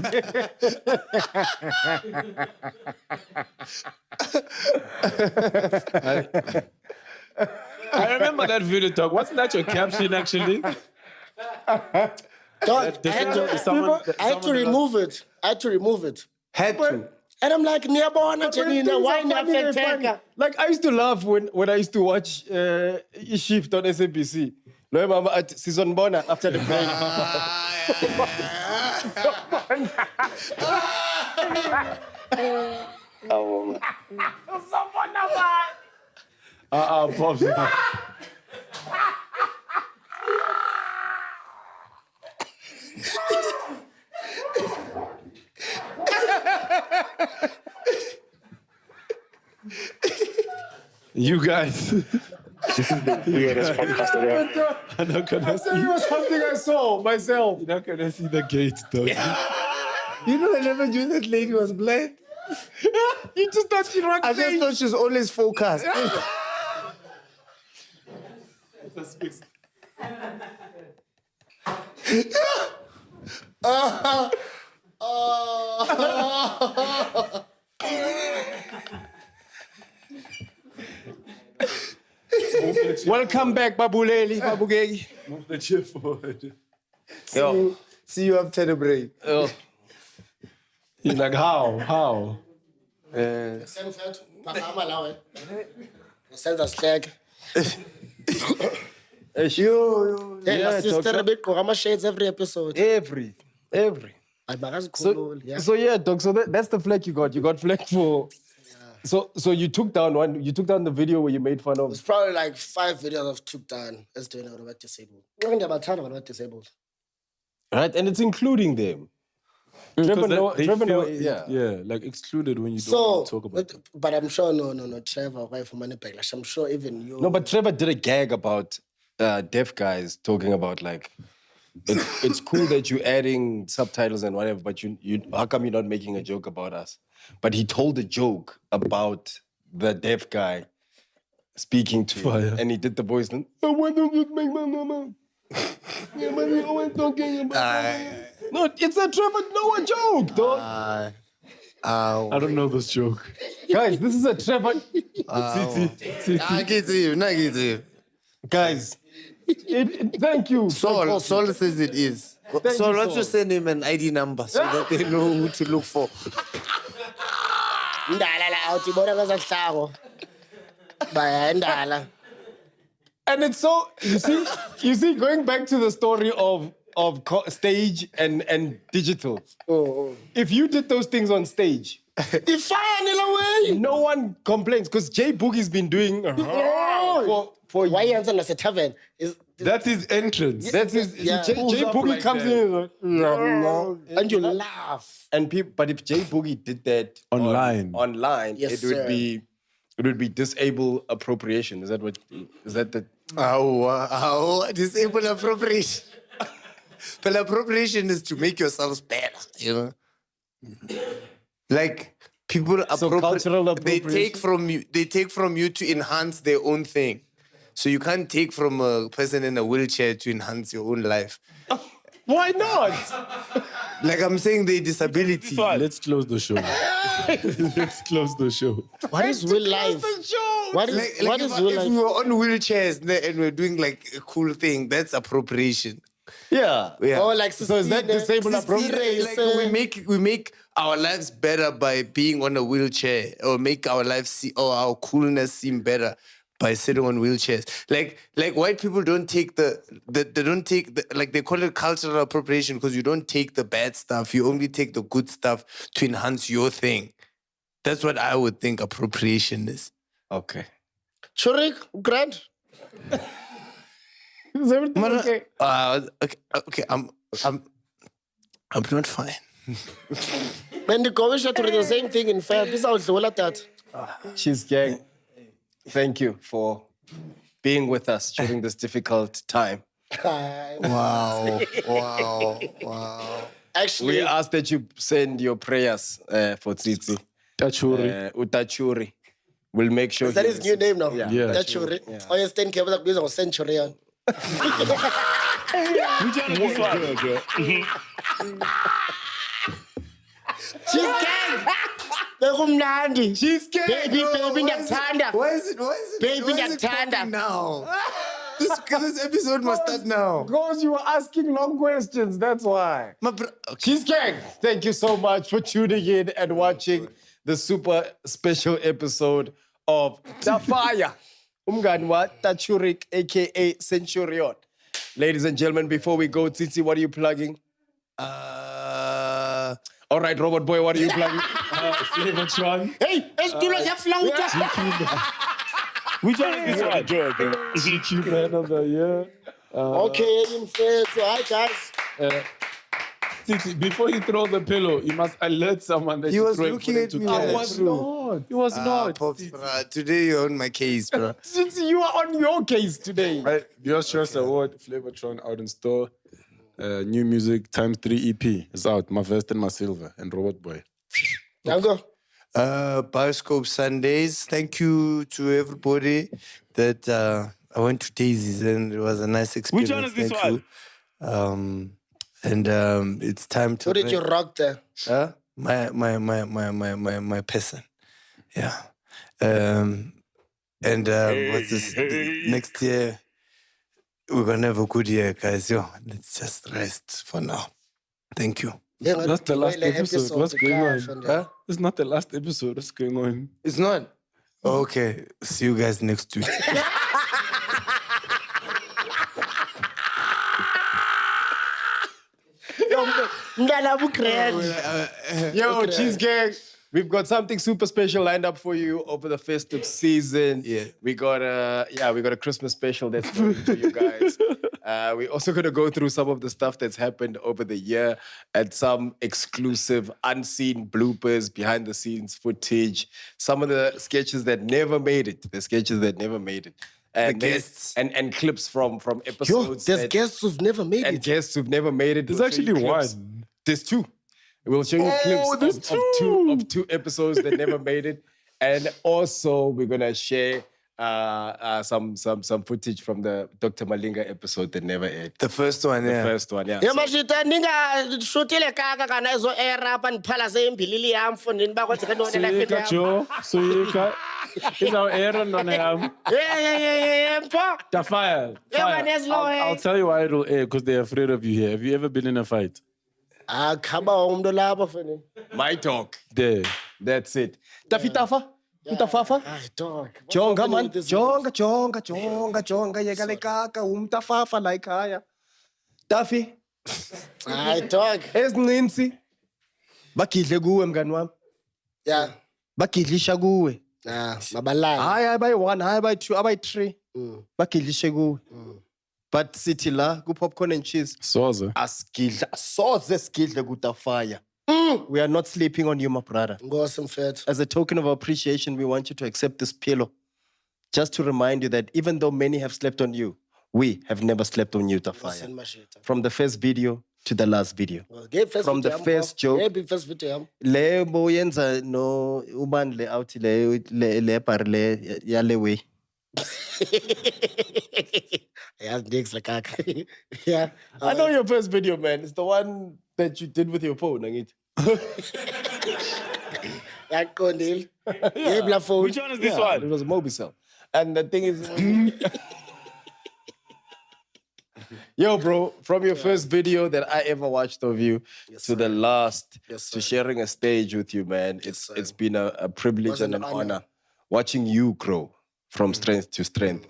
I remember that video talk. Wasn't that your caption actually?
Dog, I had to remove it.
Had to.
And I'm like, Niabona, Janina, why not Fenteka?
Like, I used to laugh when I used to watch Shift on SABC. No, mama, at season bona after the break.
Pops. You guys.
This is the weirdest podcast ever.
I'm not gonna see.
It was something I saw myself.
You're not gonna see the gate though.
You know, I never knew that lady was blind.
You just thought she rocked
I just thought she was always focused.
Welcome back, Babuleli, Babugegi.
Move the chair forward.
Yo, see you after the break.
You're like, how?
Senza slag.
Yo.
Yeah, sister a bit Kogama shades every episode.
Every. So yeah, dog. So that's the flag you got. You got flag for. So you took down one. You took down the video where you made fun of.
It's probably like 5 videos I've took down as doing it about disabled. I'm about time about disabled.
Right, and it's including them. Trevor,
like excluded when you don't
So,
want to talk about it.
but I'm sure no, Trevor, why for money backlash? I'm sure even you.
No, but Trevor did a gag about deaf guys talking about like it's cool that you're adding subtitles and whatever, but you how come you're not making a joke about us? But he told a joke about the deaf guy speaking to him, and he did the voice. Oh, why don't you make my mama? Yeah, but we always talking about. No, it's a Trevor Noah joke, dog.
I don't know this joke.
Guys, this is a Trevor.
I get to you.
Guys, thank you.
Saul says it is. Saul, why don't you send him an ID number so that they know who to look for?
And it's so you see, going back to the story of stage and digital. If you did those things on stage, no one complains because Jay Boogie's been doing for
why you answer as a tavern is
That's his entrance.
That's his.
Yeah.
Jay
Pulls up
Boogie
like
comes
that.
in like,
and you laugh.
and people. But if Jay Boogie did that
Online.
online,
Yes,
it would
sir.
be disabled appropriation. Is that what? Is that the?
Disable appropriation. But appropriation is to make yourselves better, you know? Like, people
cultural
they
appropriation?
take from you to enhance their own thing. So you can't take from a person in a wheelchair to enhance your own life.
Why not?
Like I'm saying, the disability.
Let's close the show. Let's close the show.
What is real life? What is what is
if,
real
if
life?
we were on wheelchairs and we're doing like a cool thing, that's appropriation.
Yeah.
Yeah.
Oh, like
So is that disabled appropriation?
Like we make our lives better by being on a wheelchair, or make our lives our coolness seem better by sitting on wheelchairs. Like white people don't take they call it cultural appropriation because you don't take the bad stuff, you only take the good stuff to enhance your thing. That's what I would think appropriation is.
Okay.
Churik, Grant.
Is everything okay?
Okay, I'm not fine.
When the commission to the same thing in fact, this is how it's all that.
Cheese gang. Thank you for being with us during this difficult time.
Wow.
Actually,
We ask that you send your prayers for Tsitsi.
Tachuri.
Utachuri. We'll make sure.
is that
he
his new name now?
Yeah.
Yeah.
That's Churi. Oh, yes, 10 K, but I'm Centurion.
Which one is this one?
Cheesecake! Bekumnandi.
Cheesecake.
Baby, ndiyakuthanda.
Why is it
Baby,
why is it
ndiyakuthanda.
popping now? This episode must start now.
Because you were asking long questions, that's why.
Okay.
Cheesecake, thank you so much for tuning in and watching the super special episode of Tafire. Umngani wa Tachurik, aka Centurion. Ladies and gentlemen, before we go, Tsitsi, what are you plugging? All right, Robot Boy, what are you plugging?
Flavortron.
Hey, esitulo siyaflawuta.
Which one is this one, George?
GQ Man of the Year.
Okay, in fact, so hi guys.
Titi, before you throw the pillow, you must alert someone that
He
you're
was
throwing
looking
for them
at
to
me
catch.
like-
I was not. It was not.
Pops, bro. Today you're on my case, bro.
Tsitsi, you are on your case today.
Right, Viewers Choice Award, Flavortron out in store. New music ×3 EP is out. My Vest and My Silver and Robot Boy.
Angu.
Bioscope Sundays. Thank you to everybody that I went to Daisy's and it was a nice experience.
Which one is this
Thank
one?
you. It's time to
Who did you rock there?
my person. Yeah. What's this? Next year we're gonna have a good year, guys. Yo, let's just rest for now. Thank you.
That's the last episode. What's going on?
Huh?
It's not the last episode. What's going on?
It's not. Okay. See you guys next week.
Ngalabu Grand.
Yo, Cheese Gang, we've got something super special lined up for you over the festive season.
Yeah.
We got a Christmas special that's going to you guys. We're also gonna go through some of the stuff that's happened over the year and some exclusive unseen bloopers, behind the scenes footage, some of the sketches that never made it. And
guests.
and clips from
Yo,
episodes.
there's
that-
guests who've never made
and
it.
guests who've never made it.
There's
We'll show you
actually
clips.
one.
There's two. We'll show you clips of two episodes that never made it. And also we're gonna share some footage from the Dr. Malinga episode that never aired.
The first one, yeah.
First one, yeah.
Yeah, mashita ninga shutile kaka kana izo era pa niphala seyimbilili yam mfundini bakwathi kanone la
Soyeka
film.
Joe, Soyeka. Is our Aaron on him?
Yeah, mpo.
Tafire.
Yeah, man, yes, Lord.
I'll tell you why it'll air, because they're afraid of you here. Have you ever been in a fight?
Ah, khaba umuntu lapho mfundini.
My talk.
There.
That's it. Tafa? Mtafafa?
Ay, dog.
Jonga man. Jonga. Yeka le kaka umtafafa la ekhaya. Tafi.
Ay, dog.
Ezincinci. Bagidle kuwe mngani wami.
Yeah.
Bagidlisha kuwe.
Nah, mabalanga.
Hayi abayi-1, hayi abayi-2, abayi-3. Bagidlishe kuwe. But sithi la ku-popcorn and cheese.
Soze.
Askidla, soze skidla ku-Tafire. We are not sleeping on you, my brother.
Ngosi mfethu.
As a token of appreciation, we want you to accept this pillow. Just to remind you that even though many have slept on you, we have never slept on you, Tafire.
Ngosini mashita.
From the first video to the last video. From the
video
first joke.
Maybe first video yami.
Le boyenza no uban le out le par le yale way.
Yeah, dicks like kaka. Yeah.
I know your first video, man. It's the one that you did with your phone, Angit.
Yaqondile. Yebla phone.
Which one is this
It
one?
was a Mobicel. And the thing is, yo, bro, from your first video that I ever watched of you to the last,
Yes,
to
sir.
sharing a stage with you, man,
sir.
it's been a privilege
Was
and
an
an
honor.
honor watching you grow from strength to strength.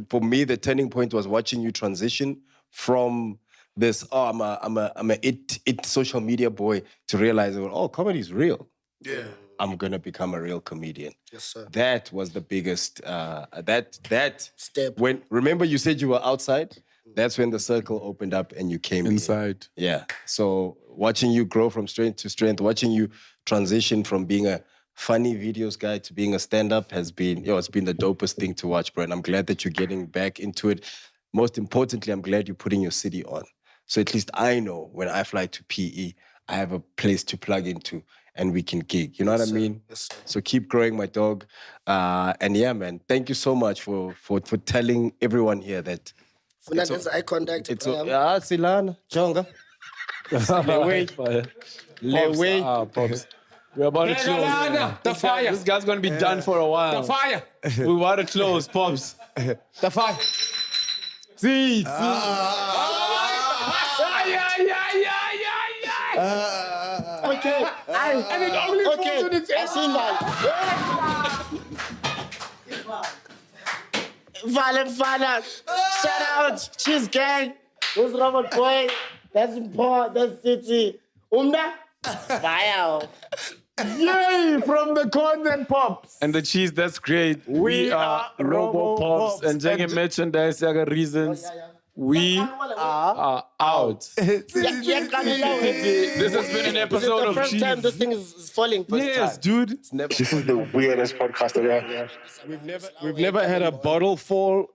For me, the turning point was watching you transition from this, I'm a it social media boy, to realize, oh, comedy is real.
Yeah.
I'm gonna become a real comedian.
Yes, sir.
That was the biggest that
Step.
when remember you said you were outside, that's when the circle opened up and you came in.
Inside.
Yeah. So watching you grow from strength to strength, watching you transition from being a funny videos guy to being a stand-up has been, it's been the dopest thing to watch, bro. And I'm glad that you're getting back into it. Most importantly, I'm glad you're putting your city on. So at least I know when I fly to PE, I have a place to plug into and we can gig. You know what I mean?
Yes, sir.
So keep growing, my dog. And yeah, man, thank you so much for telling everyone here that
Funa ndenza eye contact.
it's
bro.
Silana, Jonga. Le
Pops. We're about to close.
Tafire.
This guy's gonna be done for a while.
Tafire.
We want to close, Pops.
Tafire. See.
Okay.
And it only falls on its
I see that. Vala. Shout out. Cheese gang. Who's Robert Boy? That's Paul. That's City. Umna. Wow.
Yay from the corn and pops.
And the cheese, that's great. We are Robo Pops. And Jenge merchandise, Yaga Reasons. We are out.
This
This has been an episode
the
of
first time
Cheese.
this thing is falling.
Yes, dude.
This is the weirdest podcast around.
We've never had a bottle fall.